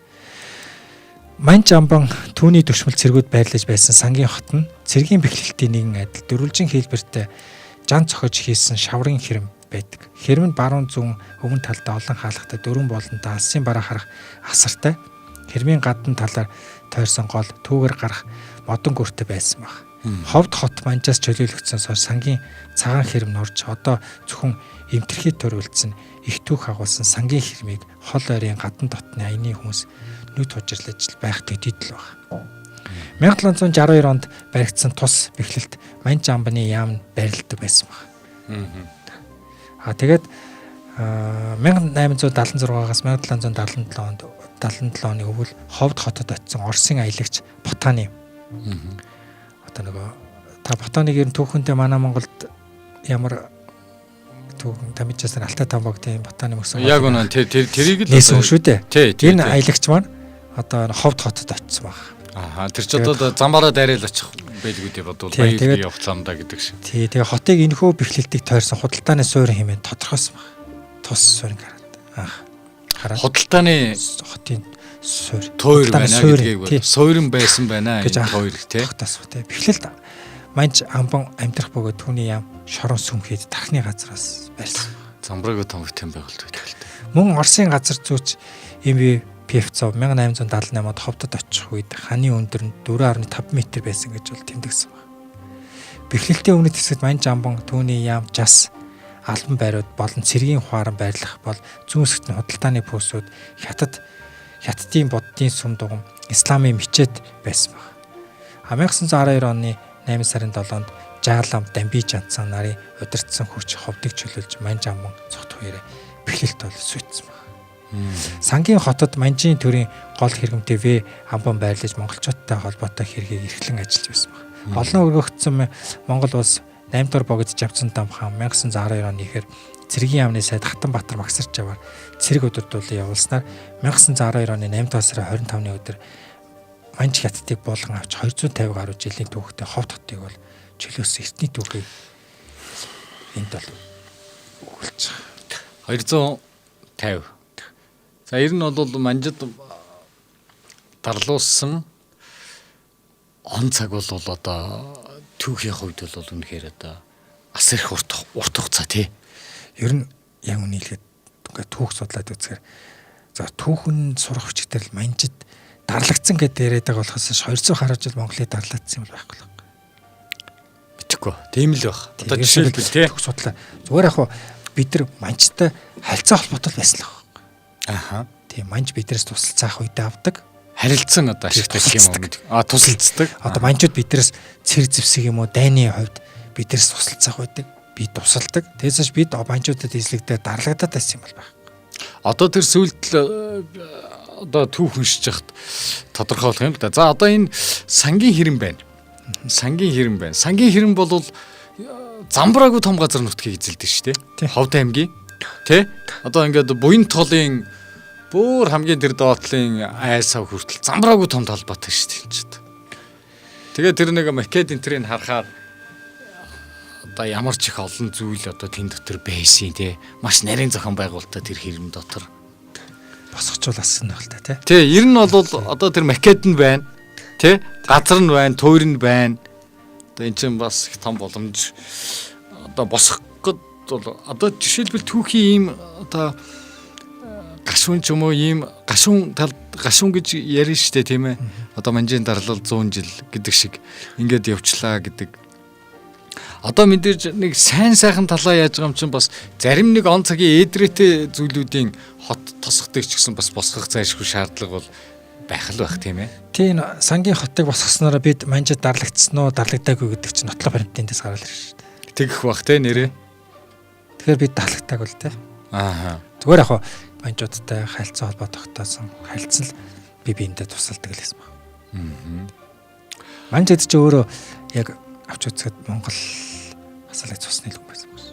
Манж амбан түүний төвшмөл цэргүүд байрлаж байсан Сангийн хот нь цэргийн бэхлэлтийн нэгэн адил дөрвөлжин хэлбэртэй жан цохиж хийсэн шаврын хэрэм байдаг. Хэрэм нь баруун зүүн өмнө талдаа олон хаалгатай дөрвөн болонтой алсын бараа харах асартай. Хэрмийн гадна талаар тойрсон гол түүгээр гарах модон гүртэй байсан баг. Ховд хот манжаас чөлөөлөгдсөн Сангийн цагаан хэрэм норж одоо зөвхөн эмтэрхий төрүүлсэн их түүх агуулсан Сангийн хэрмийг хол ойрын гадна дотны аяны хүмүүс нүд хужирлаж байх төдийдл баг. 1762 онд баригдсан тус бэхлэлт Манж амбаны яам байрладаг байсан баг. Тэгээд 1876-аас 1777 оны өвөл Ховд хотод очисон Оросын аялагч Ботаны. Одоо нөгөө та Ботаныг ер нь түүхэндээ манай Монголд ямар түүхэн тамижсан Алтай Тамбогтын Ботаны мөсөн. Яг үнэн тэрийг л нээсэн шүү дээ. Энэ Энэ аялагч маань одоо Ховд хотод очисон байна. тэр ч одоо замбараа дайрал очих байлгүй дээ бодвол баяр явах замдаа гэдэг шиг. Тий, тэгээ хотыг энэхүү бэхлэлтийг тойрсон худалдааны суурин хэмээн тодорхойлсон байна. Тус суурин гараад. Худалдааны хотын суурь. Тойр байна гэдгийг суурин байсан байна энэ тойр тий. Бэхлэлт манж амбан амьдрах бөгөөд түүний яам шорон сүмхийд тархны газраас барьсан. Замбрааг томгтын байгуулт байдаг. Мөн Оросын газар зүйч МВ Певцов 1878 онд Ховдод очих үед ханы өндөр нь 4.5 м байсан гэж бол тэмдэгсэн байна. Бэхлэлтийн өмнөд хэсэгт манж амбан түүний яам жас албан байрууд болон цэргийн хуаран байрлах бол зүүн хэсэгт нь худалдааны пүүсүүд хятадын буддын сүм дугуйн исламын мечет байсан байна. 1912 оны 8 сарын 7-нд Жаалам Дамби Жантсан нарын удирдсан хүч Ховдыг чөлөөлж манж амбан цогт хоёроо бэхлэлт бол сүйдсэн байна. Сангийн хотод манжийн төрийн гол хэрэгмтэй В амбан байрлаж монголчуудтай холбоотой хэргийг эрхлэн ажиллаж байсан байна. Олон өргөгдсөн Монгол улс 8 дугаар богдож авсан дамхан 1912 оны ихээр цэргийн яамны сайд Хатанбаатар магсарч аваар цэрэг удирдуулан явуулснаар 1912 оны 8 дугаар сарын 25-ны өдөр манж хятадыг болгон авч 250 гаруй жилийн түүхтэй Ховд хотыг бол чөлөөсөн эртний түүхийг энд бол өгүүлж байгаа. 250. За ер нь бол манжид дарлуулсан он цаг бол одоо түүхийн хувьд бол үнэхээр одоо ас их урт хугацаа тий. Ер нь яг үнэхээр ингээд түүх судлаад үзэхээр за түүхэн сурах хүчтэй манжид дарлагдсан гэдэг яриад байгаа болохоос 200 гаруй жил Монголыг дарлаадсан юм байхгүй л. Мэдхгүй. Тийм л байх. Одоо жишээлбэл тий. Түүх судлаа. Зүгээр яг бид нар манжтай харилцаа холбоотой байсан л байна. Тийм манж биднээс тусалцаах үед авдаг. Харилцсан одоо ашигтай юм уу? Тусалцдаг. Одоо манжууд биднээс цэр зэвсэг юм уу дайны хувьд биднээс тусалцах байдаг. Би тусалдаг. Тэгээс бид манжуудад эзлэгдээ дарлагдаад байсан юм бол байх. Одоо тэр сүлд одоо түүх уншиж яхад тодорхойлох юм л да. За одоо энэ сангийн хэрэм байна. Сангийн хэрэм бол замбраагүй том газар нутгийг эзэлдэг шүү дээ. Ховд аймгийн тий. Одоо ингээд буян толын бүр хамгийн тэр доотлын айсав хүртэл замбраагүй том талбайтай шүү дээ. Тэгээд тэр нэг макет энтрийг харахаар одоо ямар ч их олон зүйл одоо тэн дотор байсан тий. Маш нарийн зохион байгуулалттай тэр хэрэм дотор босгочулсан нь л та тий. Ер нь бол одоо тэр макет нь байна. Тэ? Газар нь байна, тойр нь байна. Одоо эн чинь бас их том боломж одоо босгох гээд бол одоо жишээлбэл түүхийн ийм одоо гашуун ч юм уу ийм гашуун гэж ярина штэ тийм ээ. Одоо манжийн дарлал 100 жил гэдэг шиг ингээд явчлаа гэдэг. Одоо мэдээж нэг сайн сайхан талаа яаж байгаа юм чинь бас зарим нэг он цагийн эдрээтэй зүйлүүдийн хот тосгодог ч гэсэн бас босгох зайлшгүй шаардлага бол байх л байх тийм ээ. Тийм сангийн хотыг босгосноор бид манжид дарлагдсан уу дарлагдаагүй гэдэг чинь нотлох баримтаас гараад ирж шүү дээ. Тэгэх бах те нэрээ. Тэгэхээр бид дарлагдаагүй л те. Зүгээр яг манжуудтай харилцаа холбоо тогтоосон харилцал би биендээ тусалдаг л байсан баг. Манжид ч өөрөө яг авч үзэхэд Монгол асалыг цусны л хүн байсан баг.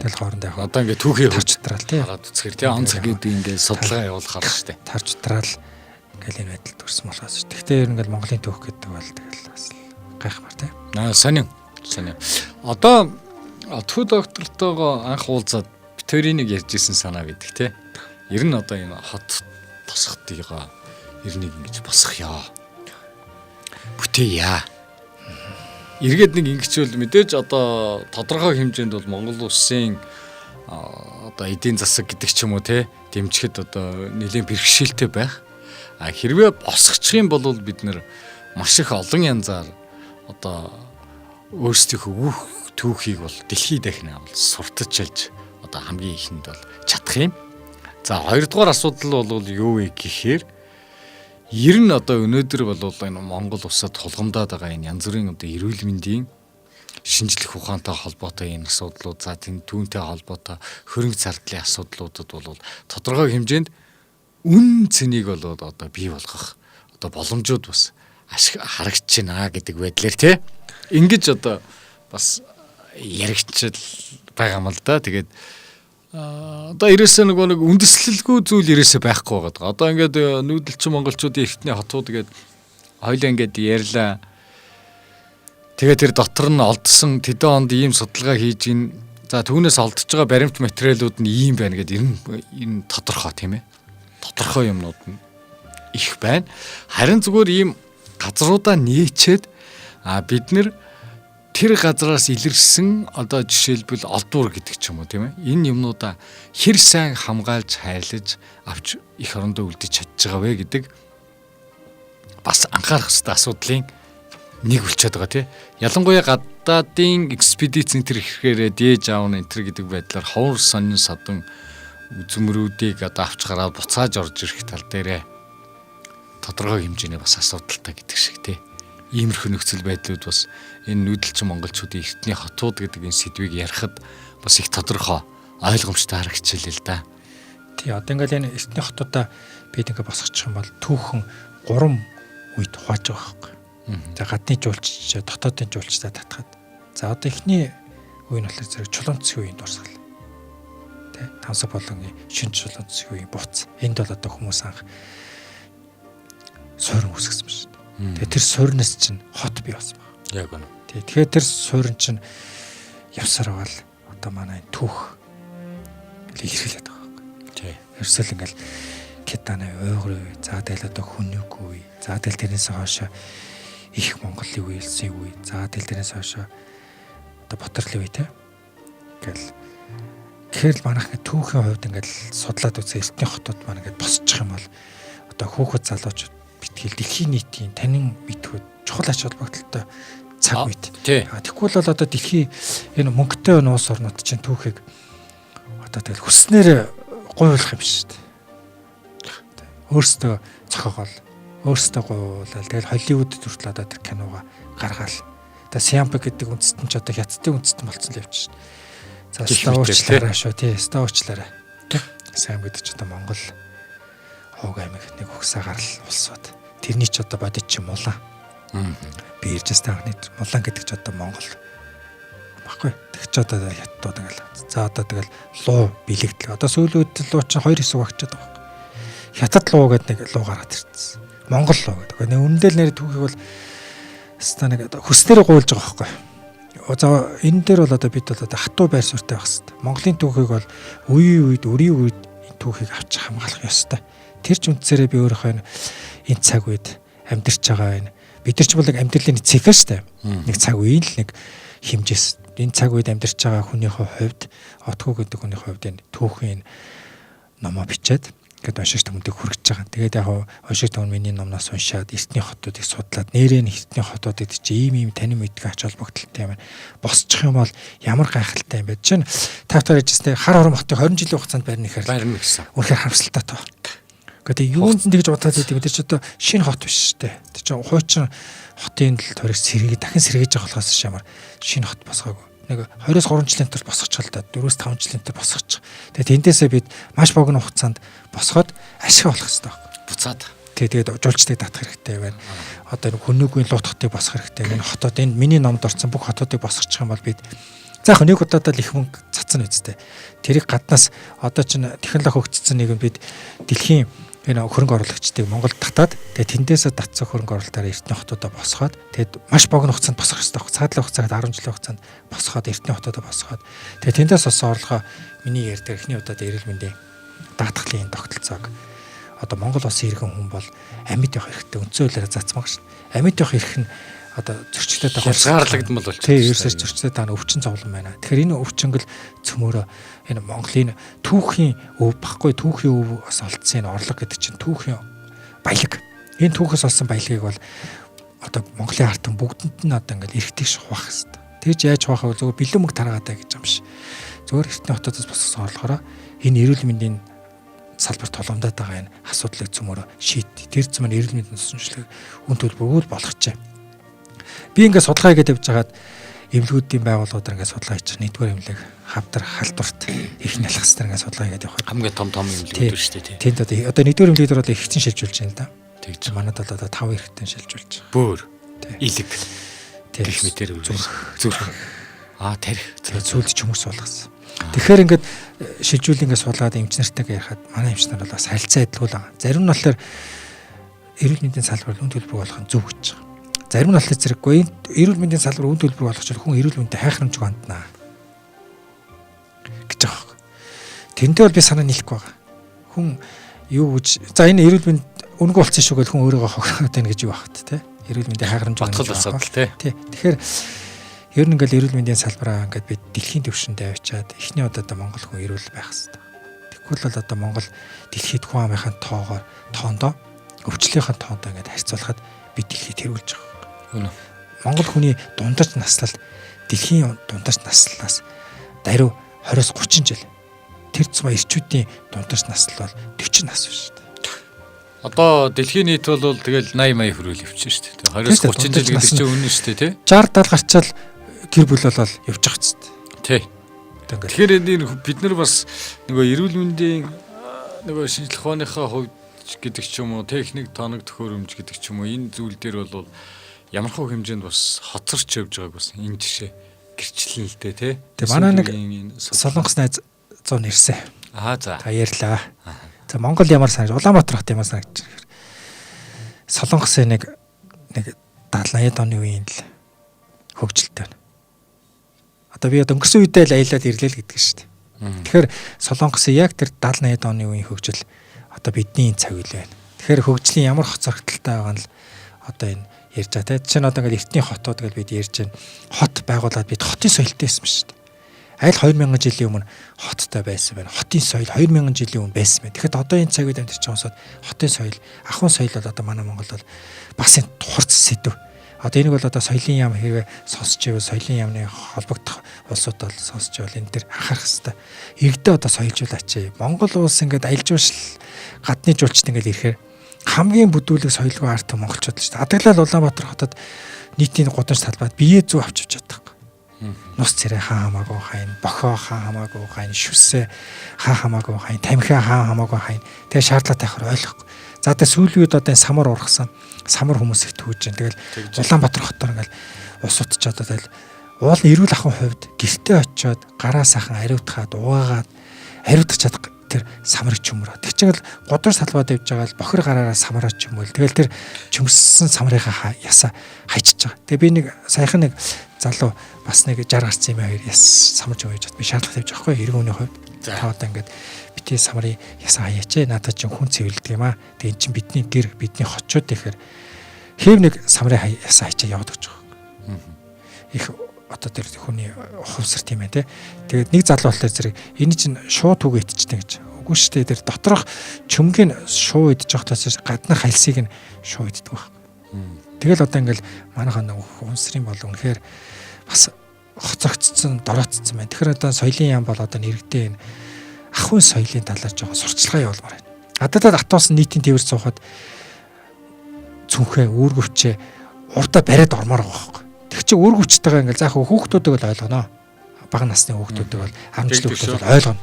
Тэгэл хоорондоо яг одоо ингээд түүхий тарч утрал тий. Хараад үзэхэр тий он цагийн ингээд судалгаа явуулахаар шүү дээ. Тарч утрал ингээл энэ байдалд төрсэн болохоос. Тэгтээ ер нь ингээл Монголын түүх гэдэг бол тэгэл бас гайхмаар тий. Сонин. Одоо төвд доктортойгоо анх уулзаад битэрийн нэг ярьжсэн санаа байдаг тий. Ер нь одоо энэ хот тосготыгоо ер нь ингэж босгоё. Бүтээе. Эргээд нэг ингэчвэл мэдээж одоо тодорхой хэмжээнд бол Монгол улсын одоо эдийн засаг гэдэг ч юм уу те дэмжихэд одоо нэлээд бэрхшээлтэй байх. Хэрвээ босгочих юм бол бид нэр маш их олон янзаар одоо өөрсдийнхөө өөх түүхийг бол дэлхийд дахин авал суртаж чалж одоо хамгийн ихэнд бол чадах юм. За хоёрдугаар асуудал бол юу вэ гэхээр ер нь одоо өнөөдөр бол энэ Монгол улсад тулгамдаад байгаа энэ янз бүрийн одоо эрүүл мэндийн шинжлэх ухаантай холбоотой энэ асуудлууд, за түүнтэй холбоотой хөрөнгө зардлын асуудлуудад бол тодорхой хэмжээнд үн цэнийг бол одоо бий болгох одоо боломжууд бас харагдаж байна гэдэг байдлаар тий. Ингэж одоо бас яригчл байгаа юм л да. Тэгээд одоо ерөөсөө нэг үндэслэлгүй зүйл ерөөсөө байхгүй байгаа. Одоо ингээд нүүдэлчин монголчуудын эртний хотууд гээд хоёлаа ингээд ярьлаа. Тэгээд тэр дотор нь олдсон тэдэн онд ийм судалгаа хийж ин за түүнээс олдож байгаа баримт материалууд нь ийм байна гэдэг энэ тодорхой тийм ээ. Тодорхой юмнууд нь их байна. Харин зүгээр ийм газруудаа нээчээд бид нэр тэр газраас илэрсэн одоо жишээлбэл олдуур гэдэг ч юм уу тийм ээ. Энэ юмнуудаа хэр сайн хамгаалж хайрлаж авч их орондоо үлдэж чадж байгаа вэ гэдэг бас анхаарах хэрэгтэй асуудлын нэг болчиход байгаа тий. Ялангуяа гадаадын экспедиц энэ ирэхээр дээж аавн энэ гэдэг байдлаар ховор сонин садан үзмрүүдийг одоо авч гараад буцааж орж ирэх тал дээрээ тодорхой хэмжээний бас асуудалтай гэдэг шиг тий. Иймэрхүү нөхцөл байдлууд бас энэ нүүдэлчин монголчуудын эртний хотууд гэдэг энэ сэдвийг ярихад бас их тодорхой ойлгомжтой харагдчихлээ л да. Тий одоо ингээл энэ эртний хотуудаа бид ингээ босгочих юм бол түүхэн 3 үед хувааж байгаа байхгүй. За гадны жуулч, дотоодын жуулчтай татгаад. За одоо эхний үе нь болохоор зэрэг чулуунцгийн үеийн дурсгал. Тэ тансаг болон шинж чулуунцгийн үеийн буц. Энд бол одоо хүмүүс анх суурин үсгэсэн байна шүү дээ. Тэгээ тэр сууринаас чинь хот бий болсон байна. Яг үнэ. Тэгэхээр тэр суурин чинь явсаар бол одоо манай түүх илэрхийлээд байгаа байхгүй. Тий. Ерөөсөл ингээл Китаны ойгроо за тэгэл одоо хүнүүгүй. За тэгэл тэрнээс хойш их Монголын үе, элсийн үе. За тэгэл тэрнээс хойш одоо Батөрлын үе те. Тэгэхээр л манайх түүхийн хувьд ингээл судлаад үзээ эртний хотууд маань ингээд босчих юм бол одоо хүүхэд залуучууд битгий дэлхийн нийтийн танин мэдхүүд чухал ач холбогдолтой цаг үед. Тэгэхгүй бол одоо дэлхийн энэ мөнгөтэй нуус орнууд чинь түүхийг одоо тэгэл хүснээр гуйлах юм шүү дээ. Өөрсдөө цохогоол, өөрсдөө гуйлал тэгэл Холливуудд хүртэл одоо тэр киногаа гаргаал. Одоо Сиампа гэдэг үндэстэн ч одоо хятадын үндэстэн болцсон л явж шин. За уучлаарай шүү тий, уучлаарай. Сайн гэдэг ч одоо Монгол хог аймаг нэг ухсаа гарал улсууд. Тэрний ч одоо бодит ч мулан. Би иржээс таахны мулан гэдэг ч одоо Монгол баггүй. Тэг ч одоо хятадууд ингээл. За одоо тэгэл луу бэлэгдэл. Одоо сүүлүүд луу чинь 2 хэсэг багчаад байгаа. Хятад луу гэдэг нэг луу гараад ирсэн. Монгол луу гэдэг. Нэг үндэл нэр түүхийг бол хэвээр нэг одоо хүснээр гуйлж байгаа байхгүй. За энэ дээр бол одоо бид бол одоо хатуу байр суурьтай байх хэрэгтэй. Монголын түүхийг бол үеийн үед түүхийг авч хамгаалах ёстой. Тэр ч үндсээрээ би өөрийнхөө энэ цаг үед амьдарч байгаа энэ бид нар ч бол амьдралын цикл шүү дээ. Нэг цаг үеийн л нэг хэмжээс энэ цаг үед амьдарч байгаа хүнийхээ хувьд отгоо гэдэг хүний хувьд энэ түүхийн номоо бичээд гэдэг уншигч хүмүүдийг хүргэж байгаа. Тэгээд яг уншигч хүмүүс миний номноос уншаад эртний хотуудыг судлаад нэрээ эртний хотуудад чи ийм танин мэддэг ач холбогдолтой юм байна. Босчих юм бол ямар гайхалтай юм бэ? Жишээ нь тавтар ижстэй хар хором хотыг 20 жилийн хугацаанд барьна гэхээр гэсэн. Үнэхээр харамсалтай тоо. Гэдэг юунд тэгж бодоод идэв бид ч одоо шинэ хот биш шүү дээ. Тэг чинь хуучин хотын л төрөг сэргийг дахин сэргээж байгаа болохоос ямар шинэ хот босгоогүй. Нэг 20-3 жилийн дотор босгочихлоо да 4-5 жилийн дотор босгочих. Тэгээд тэндээсээ бид маш богино хугацаанд босгоод ашиг олох хэрэгтэй байна. Буцаад. Тэгээд жуулчдыг татах хэрэгтэй байна. Одоо нэг хүнүүгийн луутгатыг босгох хэрэгтэй. Энэ хотод энэ миний номд орсон бүх хотуудыг босгочих юм бол бид за яг нэг удаатай л их мөнгө цацсан үстэй. Тэрийг гаднаас одоо чинь технологи хөгжсөн нэг бид дэлхийн энэ хөрөнгө оруулагчдыг Монголд татаад тэгээд тэндээсээ татсан хөрөнгө оруулалтаараа эртний хотуудаа босгоод тэгээд маш богино хугацаанд босгох хэрэгтэй байна. Цаадлын хугацаанд 10 жилийн хугацаанд босгоод эртний хотуудаа босгоод тэгээд тэндээс олсон орлогоо миний ярьдаг эхний удаад эрүүл мэндийн даатгалын тогтолцоог одоо Монгол улсын иргэн хүн бол амьд явах хэрэгтэй. Үндсэн хуулиараа заацмаг шин. Амьд явах эрх нь одоо зөрчлөөд байгаа хязгаарлагдсан бол болчихсон. Тийм, ерөөсөөр зөрчлөөд байгаа өвчин зовлон байна. Тэгэхээр энэ өвчнгөл цөмөөрөө энэ Монголын түүхийн өв баггүй түүхийн өв бас олдсон энэ орлого гэдэг чинь түүхийн баялаг. Энэ түүхээс олсон баялагийг бол одоо Монголын артан бүгдэнд нь одоо ингээл эргэдэг хуваах хэрэгтэй. Тэгж яаж хуваах вэ? Зөвхөн бэлэн мөнгө тараагаадаа гэж юм биш. Зөвхөн эртний хотоодоос босгосон орлогоороо энэ эрүүл мэндийн салбар толгомдоод байгаа энэ асуудлыг цөмөөрөө шийд. Тэр цөмөр эрүүл мэндийн тусламжлагыг үн төлбөрөөр болгочихэ. Би ингээд судалгаа хийгээд явж хагаад эмнэлгүүдийн байгууллагуудаар ингээд судалгаа хийж байгаа. Нэгдүгээр эмнэлэг хавдар халдварт их нялхсдаар ингээд судалгаа хийгээд явах. Хамгийн том эмнэлгүүд шүү дээ. Тэнд одоо нэгдүгээр эмнэлэг дээр бол ихцэн шилжүүлж байна л да. Тэгж. Манайд бол одоо 5 эрхтэн шилжүүлж байгаа. Бөөр. Илэг. Гэх мэтэр зүрх. Тарих. Зүйлд ч хүмүүс суулгасан. Тэгэхээр ингээд шилжүүл ингээд суулгаад эмч нартайгаа ярихад манай эмч нар бол бас харилцаа адилгүй л байгаа. Зарим нь болохоор эрүүл мэндийн салбар үн төлбөр болох нь зөв гэж байгаа. Зарим нь болохоор зэрэггүй эрүүл мэндийн салбар үн төлбөр болгох чинь хүн эрүүл мэндэд хайхрамжгүй ханднаа гэж байгаа. Тэндээ бол би санаа нийлэхгүй байгаа. Хүн юу гэж за энэ эрүүл мэнд үнэгүй болчихсон шүү гэж хүн өөрийгөө хохироод байна гэж юу багт те. Эрүүл мэндийн хайхрамжгүй батгал басаад те. Тэгэхээр ер нь ингээл эрүүл мэндийн салбараа ингээд бид дэлхийн түвшиндээ авчиад эхний удаад Монгол хүн эрүүл байх хэрэгтэй. Тэгвэл бол одоо Монгол дэлхийд хүн амынхаа тоондоо өвчлөлийн тоондоо ингээд харьцуулахад бид дэлхийд тэрүүлж байгаа. Монгол хүний дундаж наслал дэлхийн дундаж наслаас даруй 20-30 жил. Тэр цэвэр эрчүүдийн дундаж наслал бол 40 нас шүү дээ. Одоо дэлхийн нийт бол тэгэл 80-80 хүрүүл явчихсан шүү дээ. 20-30 жил гэдэг чинь үнэн шүү дээ, тий? 60-70 гарчаал гэр бүл болол явчих хэвчээ. Тий. Тэгэхээр бид нар бас нөгөө эрүүл мэндийн нөгөө шинжлэх ухааныхаа хувьд гэдэг ч юм уу, техник тоног төхөөрөмж гэдэг ч юм уу, энэ зүйл дээр бол ямархуу хэмжээнд бас хоцорч явж байгааг бас энэ жишээ гэрчлэн л дээ, тий? Тэгээ манай нэг Солонгос найз 100 ирсэн. За. Баярлаа. За Монгол ямар санаж, Улаанбаатар хот ямар санагдаж байна. Солонгосын нэг 70-80 оны үеийн л хөгжилтэй байна. Одоо би өнгөрсөн үедээ л аялаад ирлээ л гэдэг шүү дээ. Тэгэхээр Солонгосын яг тэр 70-80 оны үеийн хөгжил одоо бидний цаг үйл байна. Тэгэхээр хөгжлийн ямар хоцрогдолтой байгаа нь л одоо энэ ярьж байгаа. Жишээ нь одоо ингээд эртний хотууд гэж бид ярьж байна. Хот байгуулад бид хотын соёлтой байсан шүү дээ. Аль 2000 жилийн өмнө хоттой байсан байна. Хотын соёл 2000 жилийн өмнө байсан байна. Тэгэхэд одоо энэ цаг үед амьдарч байгаа хүмүүсд хотын соёл, ахуйн соёл бол одоо манай Монголд бол бас энэ тухарц сэдв. Одоо энийг бол одоо соёлын яам хэрвээ сонсч ивэл соёлын яамны холбогдох улсууд бол сонсч ивэл энэ төр анхаарах хэрэгтэй. Иргэдээ одоо соёлжуулаач. Монгол улс ингээд аялал жуулчлал гадны жуулчд ингээд ирэхээр хамгийн бүдүүлэг соёлгүй арт монголчууд л шүү дээ. Адаглал Улаанбаатар хотод нийтийн гудамж талбайд бие зүү авчиж чаддаг. Нус царай хаа хамаагүй хайн, бохоо хаа хамаагүй хайн, шүсээ хаа хамаагүй хайн, тамхиа хаа хамаагүй хайн. Тэгээ шаардлагатай хахаар ойлгохгүй. За тэгээ сүүлийн үед одоо самар ургасан. Самар хүмүүс их төвж जैन. Тэгэл Улаанбаатар хотоор ингээл ус утчаад тэгэл уул эрүүл ахын хувьд гэртээ очиод гараа сайхан ариутгаад уугаад ариутгах чадах тэр самар чөмрөө. Тэг чинь л гудамж салбаад явж байгаа л бохир гараараа самараа чөмөл. Тэгэл тэр чөмссөн самрынхаа ясаа хайчиж байгаа. Тэгээ би нэг саяхан нэг залуу бас нэг 60 гарсан юм хоёр яс самар чөмөө хийж би шаардлага тавьж байгаа хгүй эргүүний хувьд. Та одоо ингээд битээ самарын ясаа хаяач надад чинь хүн цэвэрлдэг юм аа. Тэгээ эн чинь бидний гэр бидний хочууд ихээр хэв нэг самарын ясаа хайчаа яваад гэж байгаа. Их одоо тэр хүний хувьсар тийм ээ те. Тэгээд нэг залуу болохоор зэрэг энэ чинь шууд түгэ идчихдэг гэж. Үгүй шүү дээ. Тэр доторх чөмгийн шуу идчих жоохтоос гаднах хальсыг нь шуу иддэг баг. Тэгэл одоо ингээл манайхаа нэг хувьсрын бол үнэхээр бас хоцрогдсон, дорооцсон байна. Тэгэхээр одоо соёлын яам бол одоо нэрэгдээ энэ ахуйн соёлын талаар жоохон сурчлагаа явуулмаар байна. Ададад атоос нийтийн тээвэр суухад цүнхээ үүргэвчээ урдаа бариад ормоор байгаа байхгүй. Тэг чи үүргэвчтэйгээ ингээл заах хүүхдүүдийг бол ойлгоно. Бага насны хүүхдүүдийг бол амжилт хүүхдүүд бол ойлгоно.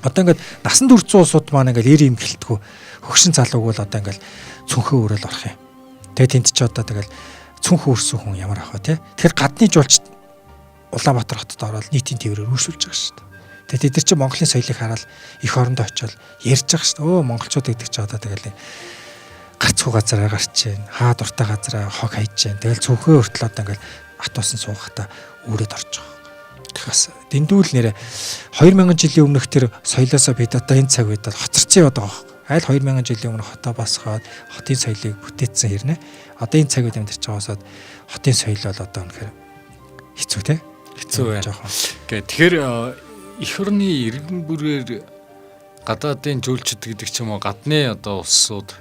Одоо ингээд насан турш улсууд маань ингээл 90 юм гэлтгүү хөгшин залууг бол одоо ингээл цүнхээ өрөөл орох юм. Тэгээ тэнд чи одоо тэгэл цүнхээ өрсөн хүн ямар ах вэ те. Тэгэхээр гадны жуулч Улаанбаатар хотод ороод нийтийн тээврээр үргэлжлүүлж байгаа шүү дээ. Тэгээд тэд нар чи Монголын соёлыг хараад эх орондоо очиод ярьж байгаа шүү дээ. Монголчууд гэдэг чи одоо тэгэл гарцгүй газараа гарч जैन. Хаа дуртай газараа хог хайж जैन. Тэгэл цүнхээ өртөл одоо ингээл атуусан суугахтаа үрээд орж байгаа. Бас дэндүүл нэрэ 2000 жилийн өмнөх тэр соёлоосоо бид одоо энэ цаг үед хоцорсон яваад байгаа. Аль 2000 жилийн өмнө хотоо босгоод хотын соёлыг бүтээсэн хэрнээ. Одоо энэ цаг үед амьдарч байгаасаад хотын соёл бол одоо үнэхээр хэцүү те. Хэцүү байна. Тэгэхээр эх орны иргэн бүрээр гадаадын жуулчид гэдэг ч юм уу гадны одоо улсууд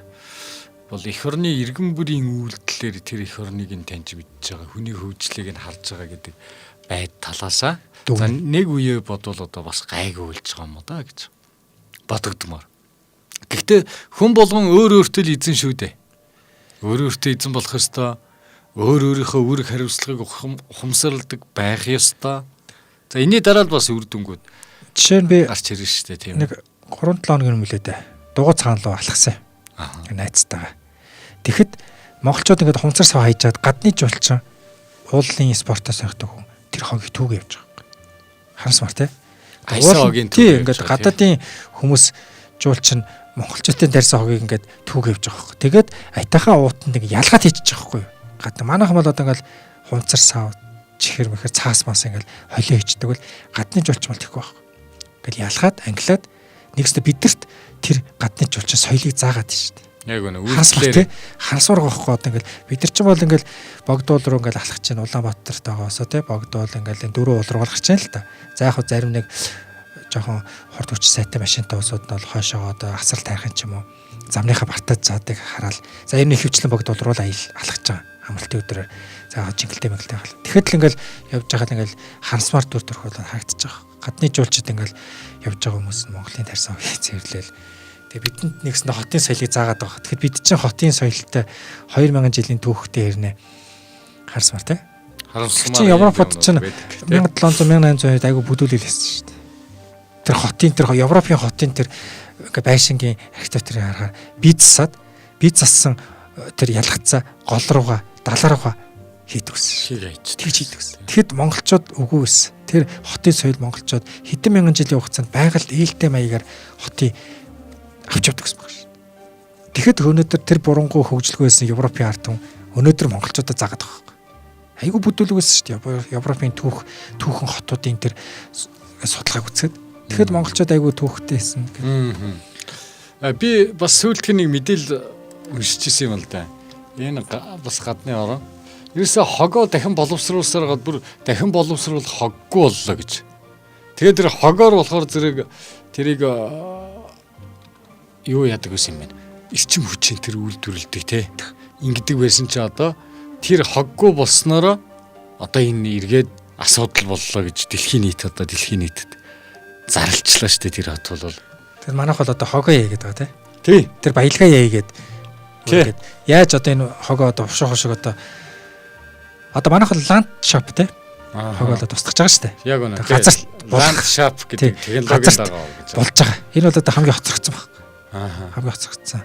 бол эх орны иргэн бүрийн үйлдэлээр тэр эх орныг нь таньж мэдж байгаа. Хүний хөгжлийг нь харж байгаа гэдэг байд талаасаа за нэг үе бодвол одоо бас гайгүй үлж байгаа юм уу да гэж бодогдмоор. Гэхдээ хүн болгон өөр өөртөө л эзэн шүү дээ. Өөр өөртөө эзэн болох ёстой. өөрийнхөө үүрэг хариуцлагыг ухамсарладаг байх ёстой. За энэний дараа л бас үр дүнгууд жишээ нь би гарч ирнэ шүү дээ, тийм нэг 3-7 хоног мөлөө дээ. Дугуй цагаан руу алхсан. Найзтайгаа. Тэгэхэд монголчууд ингээд хунцар сав хайжаад гадны жуулчин уулын спортоос явдаг хүн тэр хогийг түүгээ явж байгаа. Харсмар тий. Хогийн түүгээ ингээд гадаадын хүмүүс жуулчин монголчуудын дарсан хогийг ингээд түүгээ явж байгаа байхгүй. Тэгээд айтайхаа уутанд ингээд ялгаад хийчих байхгүй юу. Гадаа манайхан бол одоо ингээд хунцар сав чихэр мэхэр цаас мас ингээд холио хийчдэг бол гадны жуулчин бол тэхгүй байхгүй. Ингээд ялгаад англиад нэгсдэ бидэрт тэр гадны жуулчин соёлыг заагаад шүү дээ. Яг үнэ үйлчлэр хансуур гохгүй одоо ингээл бид нар ч бол ингээл богдуул руу ингээл алхах чинь Улаанбаатарт байгаасаа тий богдуул ингээл энэ дөрөв уул руу гарах чинь л та. За яг хөө зарим нэг жоохон хорд хүч сайтай машинтай усууд нь бол хойшоо одоо асар тайрхан ч юм уу замныхаа бартад заадаг хараад за энэ хөвчлэн богдуул руу л алхаж байгаа амралтын өдрөөр за жингэлтэй мэгэлтэй хал. Тэгэхэд л ингээл явж байхад ингээл хансмар дүр төрхөөл харагдаж байгаа. Гадны жуулчид ингээл явж байгаа хүмүүс нь Монголын тарсан цэвэрлэл. Тэгээ бидэнд нэгснэ хотын соёлыг заагаад байгаа. Тэгэхэд бид чинь хотын соёлтой 2000 жилийн түүхтэй хэрнээ харсмар тий. Харамсмар. Чи Европод чинь 1700 1800 үед айгу бүдүүлэл хийсэн шүү дээ. Тэр хотын тэр Европын хотын тэр ингээ байшингийн архитектурыг харахаар бие зассан тэр ялгацаа гол руугаа далаа руугаа хийдэг гэсэн. Тэгж хийдэг гэсэн. Тэгэхэд монголчууд үгүй байсан. Тэр хотын соёл монголчууд хэдэн мянган жилийн хугацаанд байгальд ээлтэй маягаар хотын авч явдаг гэсэн баг шүү. Тэгэхэд өнөөдөр тэр бурангуй хөгжлөг байсан Европын ард түмэн өнөөдөр монголчуудад заагаад байгаа байхгүй. Айгу бүдүүлэг байсан шүү дээ. Европын түүхэн хотуудын тэр судалгааг үзэхэд тэгэхэд монголчууд айгу түүхтэй байсан. Би бас сүүлдэх нэг мэдээлэл уншижсэн юм л да. Энэ бас гадны орон. Ерөөсө хогоо дахин боловсруулсаар гад бүр дахин боловсруулах хоггүй боллоо гэж. Тэгээд тэр хогоор болохоор тэрийг юу яадаг гэсэн юм бэ? Эрчим хүчийн тэр үйлдвэрлэдэг те. Ингэдэг байсан чи одоо тэр хоггүй болсноороо одоо энэ эргээд асуудал боллоо гэж дэлхийн нийтэд зарлчлаа шүү дээ тэр хот бол. Тэр манайх бол одоо хогоо яагээд байгаа те. Тий. Тэр баялгаа яагээд. Яаж одоо энэ хогоо одоо хошоо одоо манайх бол ландшафт те. Хогоо одоо тусдаж байгаа шүү дээ. Яг үнэ. Газар ландшафт гэдэг технологи байгаа гэж болж байгаа. Энэ бол одоо хамгийн хоцрогдсон баг. Хамгийн хоцрогдсон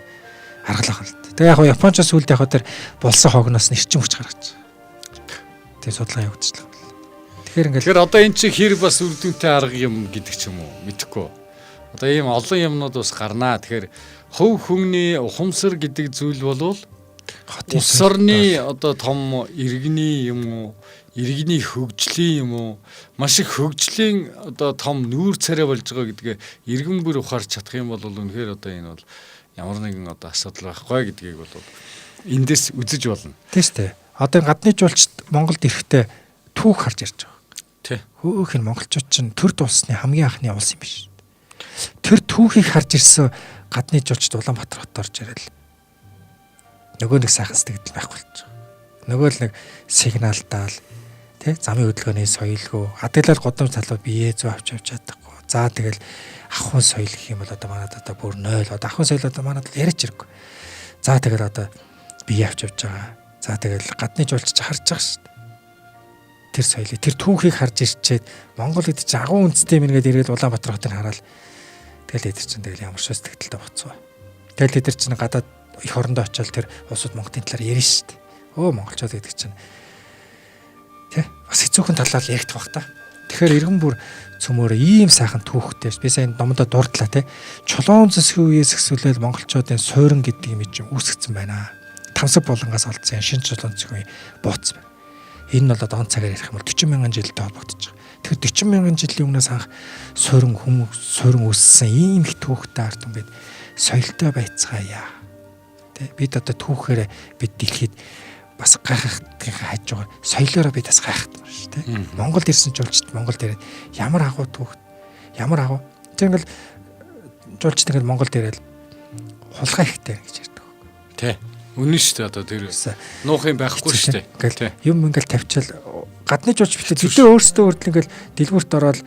аргалах л. Тэгээ яг Япончоос үлд яг тэр болсон хогноос нь эрчим хүч гаргаж байгаа. Тэгээ судалгаа явуулчихлаа. Тэгэхээр одоо эн чинь хэр бас үр дүнтэй арга юм гэдэг ч юм уу мэдэхгүй. Одоо ийм олон юмнууд бас гарнаа. Тэгэхээр хөв хөнгөний ухамсар гэдэг зүйл болвол улс орны одоо том иргэний юм уу, иргэний хөгжлийн юм уу, маш их хөгжлийн одоо том нүүр царай болж байгаа гэдгээ иргэн бүр ухаарч чадах юм бол үнэхээр одоо энэ бол ямар нэгэн одоо асуудал байхгүй гэдгийг бол эндээс үзэж болно. Тийм шүү дээ. Одоо гадны жуулчд Монголд ирэхдээ түүх харж ирж байгаа. Тий. Хөөх энэ монголчууд чинь төр улсны хамгийн анхны улс юм биш. Тэр түүхийг харж ирсэн гадны жуулчд Улаанбаатар хот орж ирэл. Нөгөө нэг сайхан сэтгэл байхгүй болж байгаа. Нөгөө л нэг сигналдаал тий замын хөдөлгөөний соёлгүй хадгалал годамж талууд бие зөө авч чадахгүй. За тэгэл ахын соёл гэх юм бол одоо манад одоо бүр 0 одоо ахын соёл одоо манад яриач хэрэггүй. За тэгэл одоо бие авч явж байгаа. За тэгэл гадны жуулч харж байгаа шүү дээ. Тэр соёлыг тэр түүхийг харж ирчээд Монгол гэдэг чинь агуу үндэстэй юм ингээд ирээд Улаанбаатар хотыг хараад тэгэл эдэр чинь тэгэл ямар ч сэтгэлтэй боцсон. Тэгэл эдэр чинь гадаад их орондоо очиод тэр улсууд Монголын талаар ярина шүү дээ. Өө монголчууд гэдэг чинь тий бас хэцүүхэн талаар яригдах бах та. Тэгэхээр иргэн бүр цөмөөр ийм сайхан түүхтэй. Би сайн номдоо дурдлаа тий. Чулуун зэсгийн үеэс эхсүүлэл монголчуудын суурин гэдэг юм чинь үүсгэсэн байна. Тамсаг булангаас олдсон шинэ чулуун зэсгийн бууц байна. Энэ нь бол одоо он цагаар ярих юм бол 40 мянган жилтэй холбогдож байгаа. Тэгэхээр 40 мянган жилийн өмнөөс анх суурин үүссэн ийм их түүхтэй ард ингээд соёлтой байцгаая. Тэ бид одоо түүхээр бид дэлхийд бас гайхахтын хажуугаар соёлоороо бид бас гайхдаг шүү дээ. Монголд ирсэн жуулчд Монголд ирээд ямар агуу түүх ямар агуу тэр ингээл жуулчд ингээл Монголд ирээд хулгай ихтэй гэж ярьдаг. Тэ үнэн шүү дээ одоо тэр нуух юм байхгүй шүү дээ. Ингээл юм ингээл тавьчаал гадны жуулч битээ тэдээ өөрсдөө хүртэл ингээл дэлгүүрт ороод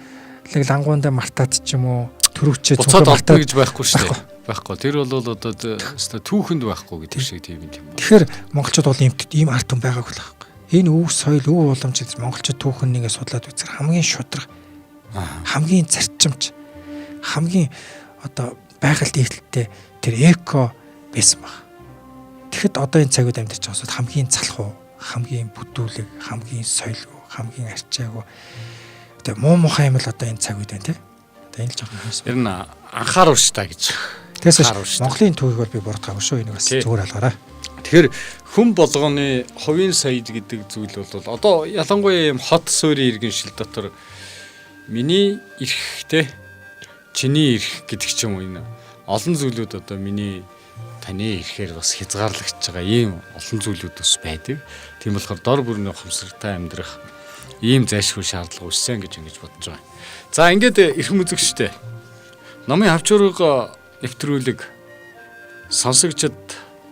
нэг лангуундаа мартаад ч юм уу төрөвчээ цуцаад олдно гэж байхгүй шүү дээ. байхгүй. Тэр бол одоо түүхэнд байхгүй гэдэг шиг тийм юм. Тэгэхээр монголчууд бол ийм арт хүн байгаагүй л байхгүй. Энэ өв соёл, өв уламж гэж монголчууд түүхэн нэгээ судлаад үзэхээр хамгийн шудраг, хамгийн зарчимч, хамгийн одоо байгаль дэвтэлтэй тэр эко байсан баг. Тэгэхэд одоо энэ цагууд амьдарч байгаасууд хамгийн залхуу, хамгийн бүдүүлэг, хамгийн соёлгүй, хамгийн арчаагүй. Одоо муу мухай юм л одоо энэ цаг үед байна тий. Одоо энэ л жоохон хөөс. Ер нь анхаарал ш та гэж. Тэгээс Монголын түүхийг бол би буруудгаагүй шүү. Энийг бас зүгээр алгаарай. Тэгэхээр хүн болгоны хувийн соёл гэдэг зүйл бол одоо ялангуяа юм хот суурийн иргэншил дотор миний эрхтэй чиний эрх гэдэг ч юм уу энэ олон зүйлүүд одоо миний таны эрхээр бас хязгаарлагдж байгаа ийм олон зүйлүүд бас байдаг. Тийм болохоор дор бүрний ухамсартай амьдрах ийм зайлшгүй шаардлага үүссэн гэж ингэж бодож байгаа. За ингээд эрхэм үзэгчтэй. Номын хавчурга нэвтрүүлэг сонсогчд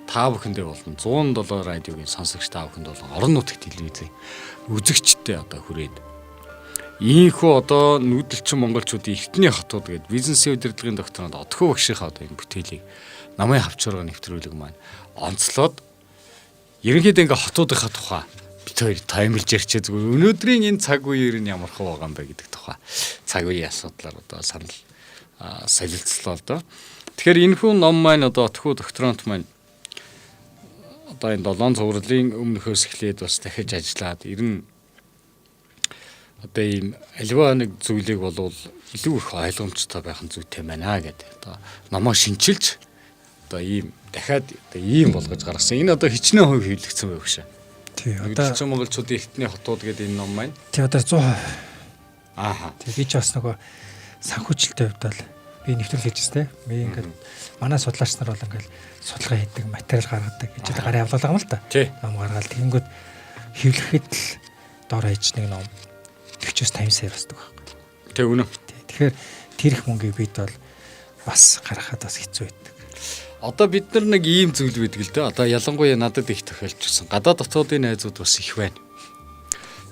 та бүхэндээ болон 107 радиогийн сонсогч та бүхэнд болон орон нутгийн телевизийн үзэгчтэй одоо хүрээд ийхүү одоо нүүдэлчин монголчуудын эртний хотууд гэдэг бизнесийн удирдлагын докторант Отхоо багшийнхаа одоо энэ бүтээлийг намын хавчурга нэвтрүүлэг маань онцлоод ерөнхийдөө ингээ хотуудынхаа тухай бид хоёр таймлж ярьчээ зүгээр өнөөдрийн энэ цаг үеэр нь ямар хөө байгаа юм бэ гэдэг тухай цаг үеийн асуудлаар одоо санал солилцлоо л доо. Тэгэхээр энэ хүн ном маань одоо Отхоо докторант маань одоо энэ 7 цувралын өмнөхөөс эхлээд бас дахиж ажиллаад ер нь одоо ийм альва нэг зүйлийг болвол илүү их ойлгомжтой байх нь зүйтэй байна гэдэг. Одоо номоо шинчилж одоо ийм дахиад одоо ийм болгож гаргасан. Энэ одоо хичнээн хувь хэвлэгдсэн байх шээ. Тий одоо монголчуудын эртний хотууд гэдэг энэ ном маань. Тий одоо 100%. Ааха. Тий би ч бас нөгөө санхүүжилтийн хувьд бол би нэвтрэл хийжсэн те. Би ингээд манай судлаач нар бол ингээд судалгаа хийдэг, материал гаргадаг. Энд чинь гарын авлага юм л та. Ном гаргаад тэгэнгүүт хэвлэхэд л дор хаяж нэг ном 40-50 сая басдаг байхгүй. Тэг үнэ. Тэгэхээр тэр их мөнгийг бид бол бас гаргахад бас хэцүү байдаг. Одоо бид нар нэг ийм зүйл байдаг л дээ. Одоо ялангуяа надад их тохиолдчихсон. Гадаад дотоодын найзууд бас их байна.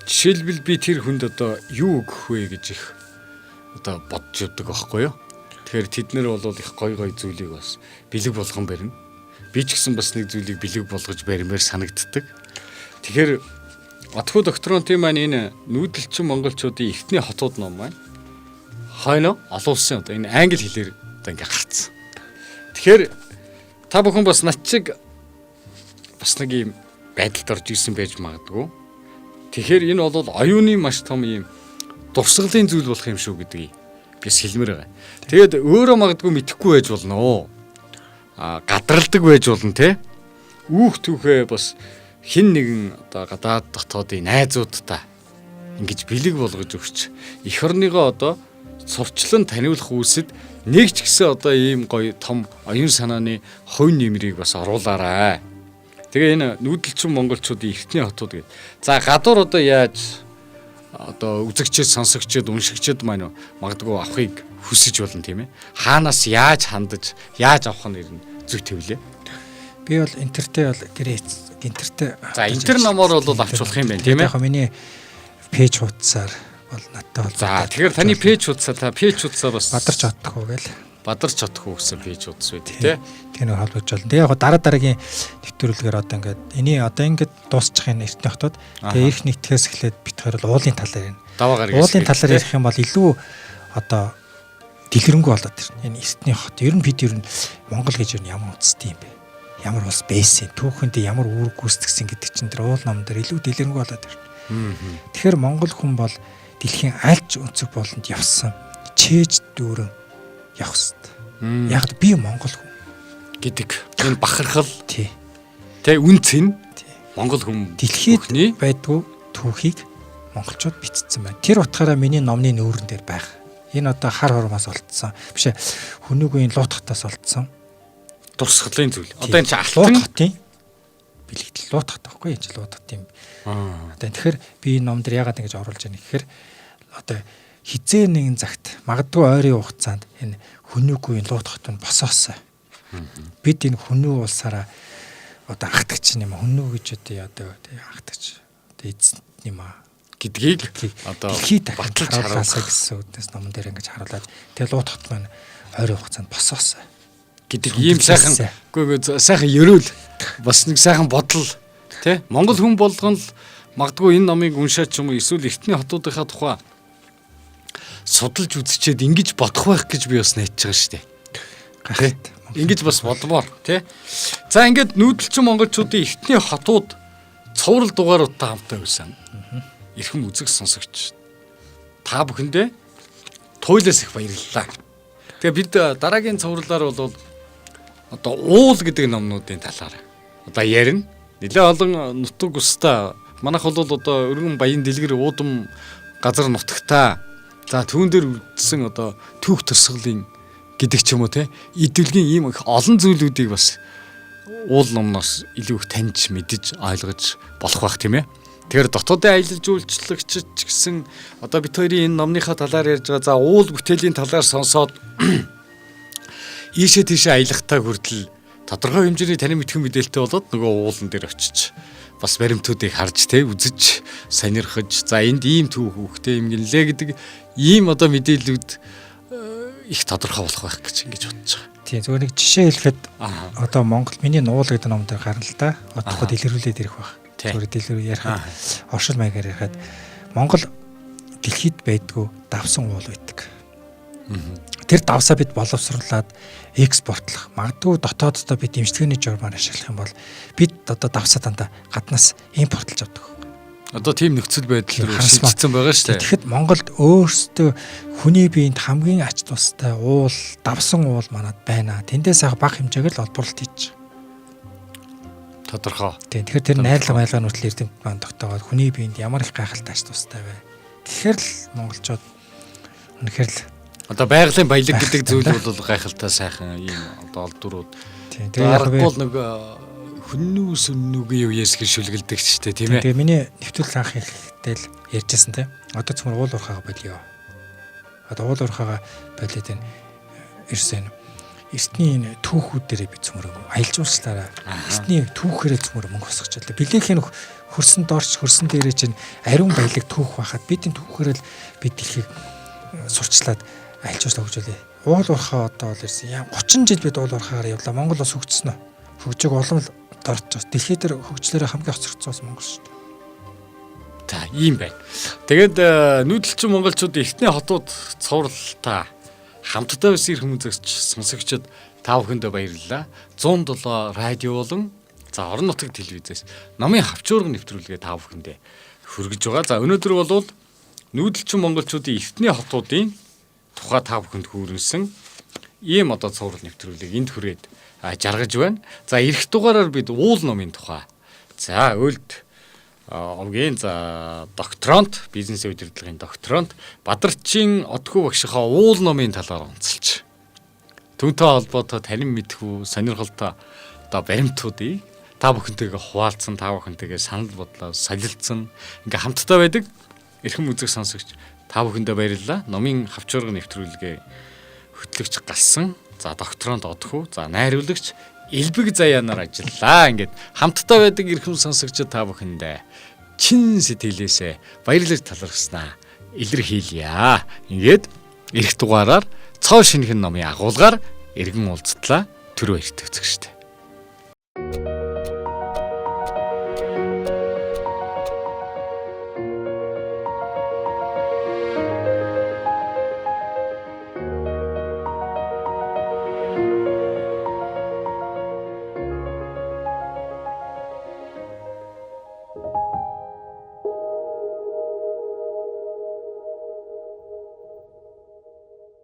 Жишээлбэл би тэр хүнд одоо юу өгөх вэ гэж их одоо бодж явдаг байхгүй юу? Тэгэхээр тэд нар бол их гой зүйлийг бас бэлэг болгон барина. Би ч гэсэн бас нэг зүйлийг бэлэг болгож баримаар санагддаг. Тэгэхээр Отхоо докторантын маань энэ нүүдэлчин монголчуудын эртний хотууд ном маань хойно олон улсын одоо энэ англи хэлээр одоо ингээ гарцсан. Тэгэхээр та бүхэн бас над чиг бас нэг юм байдалд орж ирсэн байж магадгүй. Тэгэхээр энэ бол оюуны маш том юм дурсгалын зүйл болох юм шүү гэдгийг бис хэлмээр байгаа. Тэгээд өөрөө магадгүй мэдэхгүй байж болно оо. Гадралдаг байж болно те. Үүх түүхээ бас хин нэгэн одоо гадаад дотоодын найзуудтай ингэж бэлэг болгож өгч эх орныгоо одоо сурчлан таниулах үүсэд нэг ч гэсэн одоо ийм гоё том оюун санааны хувь нэмрийг бас оруулаарай. Тэгээ энэ нүүдэлчин монголчуудын эртний хотууд гэдэг. За гадуур одоо яаж одоо үзэгчд, сонсогчд, уншигчд маань магадгүй авахыг хүсэж болно тийм ээ. Хаанаас яаж хандаж, яаж авах нь зүй төвлөө. Би бол интертэй бол интертэй. За интер номоор бол авч болох юм байна тийм ээ. Яг миний пэйж хуудасаар бол надтай бол. За тэгэхээр таны пэйж хуудасаа бас бадарч чадах уу гээл. Бадарч чадах уу гэсэн пэйж хуудас үү тийм ээ. Тэнийг холбож болно. Тэгээ яг дараагийн нэвтрүүлгээр одоо ингээд эний одоо ингээд дуусчих энэ эртний хотод тэгээ их нэгтгэхээс эхлээд бит хоёр бол уулын талаар юм. Уулын талаар ярих юм бол илүү одоо дэлгэрэнгүй болоод ирнэ. Энэ эртний хот ер нь бид ер нь Монгол гэж ер нь ямар үндэстэй юм бэ? Ямар улс байсан, түүхэнд ямар үүрэг гүйцэтгсэн гэдэг чинь тэр уул ном дээр илүү дэлгэрэнгүй болоод ирнэ. Тэгэхээр Монгол хүн бол дэлхийн альч өнцөг болонд явсан чээж дүүрэн явах хэрэгтэй. Яг би Монгол хүн гэдэг энэ бахархал тий. Тэ үнц нь Монгол хүн дэлхийд байдгүй түүхийг монголчууд бичсэн байна. Тэр утгаараа миний номны нүүрэн дээр байх. Энэ одоо хар хормоос олдсон. Биш ээ. Хүнүүгийн луутхатаас олдсон. Дурсгалын зүйл. Одоо энэ чинь алтан хотын бэлэгдэл луутхат байхгүй энэ луутхат юм. Одоо тэгэхээр би энэ ном дээр яагаад ингэж оруулж яана гэхээр одоо хизээ нэгэн цагт магадгүй ойрын хугацаанд энэ хүнүүгийн луутхат нь босоосоо. Бид энэ хүнүү улсаараа одоо анхдагч юм хүнүү гэж одоо анхдагч одоо эзэн юм гэдгийг одоо баталж харуулсаа гэсэн үгнээс номон дээр ингэж харуулад тэгээ луутхат маань ойрын хугацаанд босоосоо гэдэг ийм сайхан сайхан ерөөл бас нэг сайхан бодол тий Монгол хүн болгон л магадгүй энэ номыг уншаад ч юм уу эсвэл эртний хотуудынхаа тухай судалж үзчихэд ингэж бодох байх гэж би бас найдаж байгаа шүү дээ. Гайхалтай. Ингэж бас бодмоор тий. За ингээд нүүдэлчин монголчуудын эртний хотууд цоврал дугааруудтай хамтаа байсан. Эрхэм үзэг сонсогч та бүхэндээ туйлаас их баярлалаа. Тэгээ бид дараагийн цовруулаар бол одоо уул гэдэг номнуудын талаар одоо ярина. Нэлээ олон нутаг устаа манайх бол одоо өргөн баян дэлгэр уудам газар нутагтаа за түүн дээр үлдсэн одоо түүх төрсгөлийн гэдэг ч юм уу те идэвлэгийн ийм их олон зүйлүүдийг бас уул номноос илүү их таньж мэдж ойлгож болох байх тийм ээ. Тэгэхээр дотоодын аялал жуулчлагч ч гэсэн одоо бид хоёрын энэ номныхаа талаар ярьж байгаа за уул бүтээлийн талаар сонсоод ийшээ тийшээ аялахтаа хүртэл тодорхой хэмжээний танин мэдхэн мэдээлэлтэй болоод нөгөө уулан дээр очиж бас баримтуудыг харж те үзэж сонирхож за энд ийм түүх хөхтэй юм гинлээ гэдэг ийм одоо мэдээллүүд их тодорхой болох байх гэж ингэж бодож байгаа. Тийм зөвхөн нэг жишээ хэлэхэд одоо Монгол миний нуул гэдэг ном дээр гарна л да. Одооход илэрүүлээд ирэх байх. Зөвхөн дэлгэр ярихад оршил маягаар ярихад Монгол дэлхийд байдгүй давсан уул байдаг. Тэр давсаа бид боловсруулад экспортлох магадгүй дотооддоо бид эмчилгээний журмаар ашиглах юм бол бид одоо давсаа дандаа гаднаас импортлж авдаг. Одоо тийм нөхцөл байдал руу шийдсэн байгаа шүү дээ. Тэгэхэд Монголд өөрсдөө хүний биед хамгийн ач тустай уул, давсан уул манад байна. Тэндээс ах бага хэмжээгээр л олборлолт хийж байгаа. Тодорхой. Тэгэхээр тэр найрлага майлгаа нүртэл эрдэмт маань тогтоогоод хүний биед ямар их гайхалтай ач тустай вэ. Тэгэхээр л монголчууд үнэхээр л одоо байгалийн баялаг гэдэг зүйл бол гайхалтай сайхан ийм одоо олдурууд. Тэгээд бол нэг хүннүү сүннүүгийн үеэс хэршүүлгэлдэг ч тийм ээ. Тэгээ миний нэвтрүүлэг анх хийхдээ л ярьжсэн тийм. Одоо цөмөр уул уурхаага болио. Одоо уул уурхаага болоод энэ ирсэн эртний энэ түүхүүд дээрээ би цөмөр аялал жуулчлаараа эртний түүхээрээ цөмөр мөнгө босгочихлаа. Билехийн хөрсөн доорч хөрсөн дээрээ чинь ариун баялаг түүх байхад бид энэ түүхээрээ л бид дэлхийг сурчлаад аялал жуулчлаа хөгжүүлээ. Уул уурхаа одоо бол ирсэн. 30 жил бид уул уурхаагаар явлаа. Монгол бас хөгжсөн нь. Хөгжөг улам л дорж байгаа. Дэлхийд дээр хөгжлөөрөө хамгийн хоцрогдсон бас Монгол шүү дээ. За ийм байна. Тэгээд нүүдэлчин монголчууд эртний хотууд цовралтай хамтдаа байсан их хүмүүст сонсогчдод та бүхэндээ баярлалаа. 107 радио болон за орон нутгийн телевизээс номын хавчуурга нэвтрүүлгээ та бүхэндээ хүргэж байгаа. За өнөөдөр бол нүүдэлчин монголчуудын эртний хотуудын тухай та бүхэнд хүргэсэн ийм одоо цоврал нэвтрүүлгийг энд хүрээд жаргаж байна. За эх дугаараар бид уул номын тухай. За өөлд овгийн за докторант бизнес удирдлагын докторант Бадарчин Отгоо багшийнхаа уул номын талаар онцолж. Түүнтэй холбоотой танин мэдхүү сонирхолтой одоо баримтуудыг та бүхэнтэйгээ хуваалцсан, та бүхэнтэйгээ санал бодлоо солилцсон. Ингээ хамтдаа байдаг эрхэм үзэг сонсогч та бүхэндээ баярлалаа. Номын хавчуурга нэвтрүүлгээ хөтлөгч галсан. За докторант Отгоо, за найруулагч Элбэг Заяанаар ажиллаа. Ингээд хамтдаа байдаг эрхэм сонсогчид та бүхэндээ чин сэтгэлээсээ баярлаж талархснаа илэрхийлье. Ингээд эх дугаараар цоо шинхэн номын агуулгаар эргэн уулзтлаа. Түр баяртай үзэгчтэй.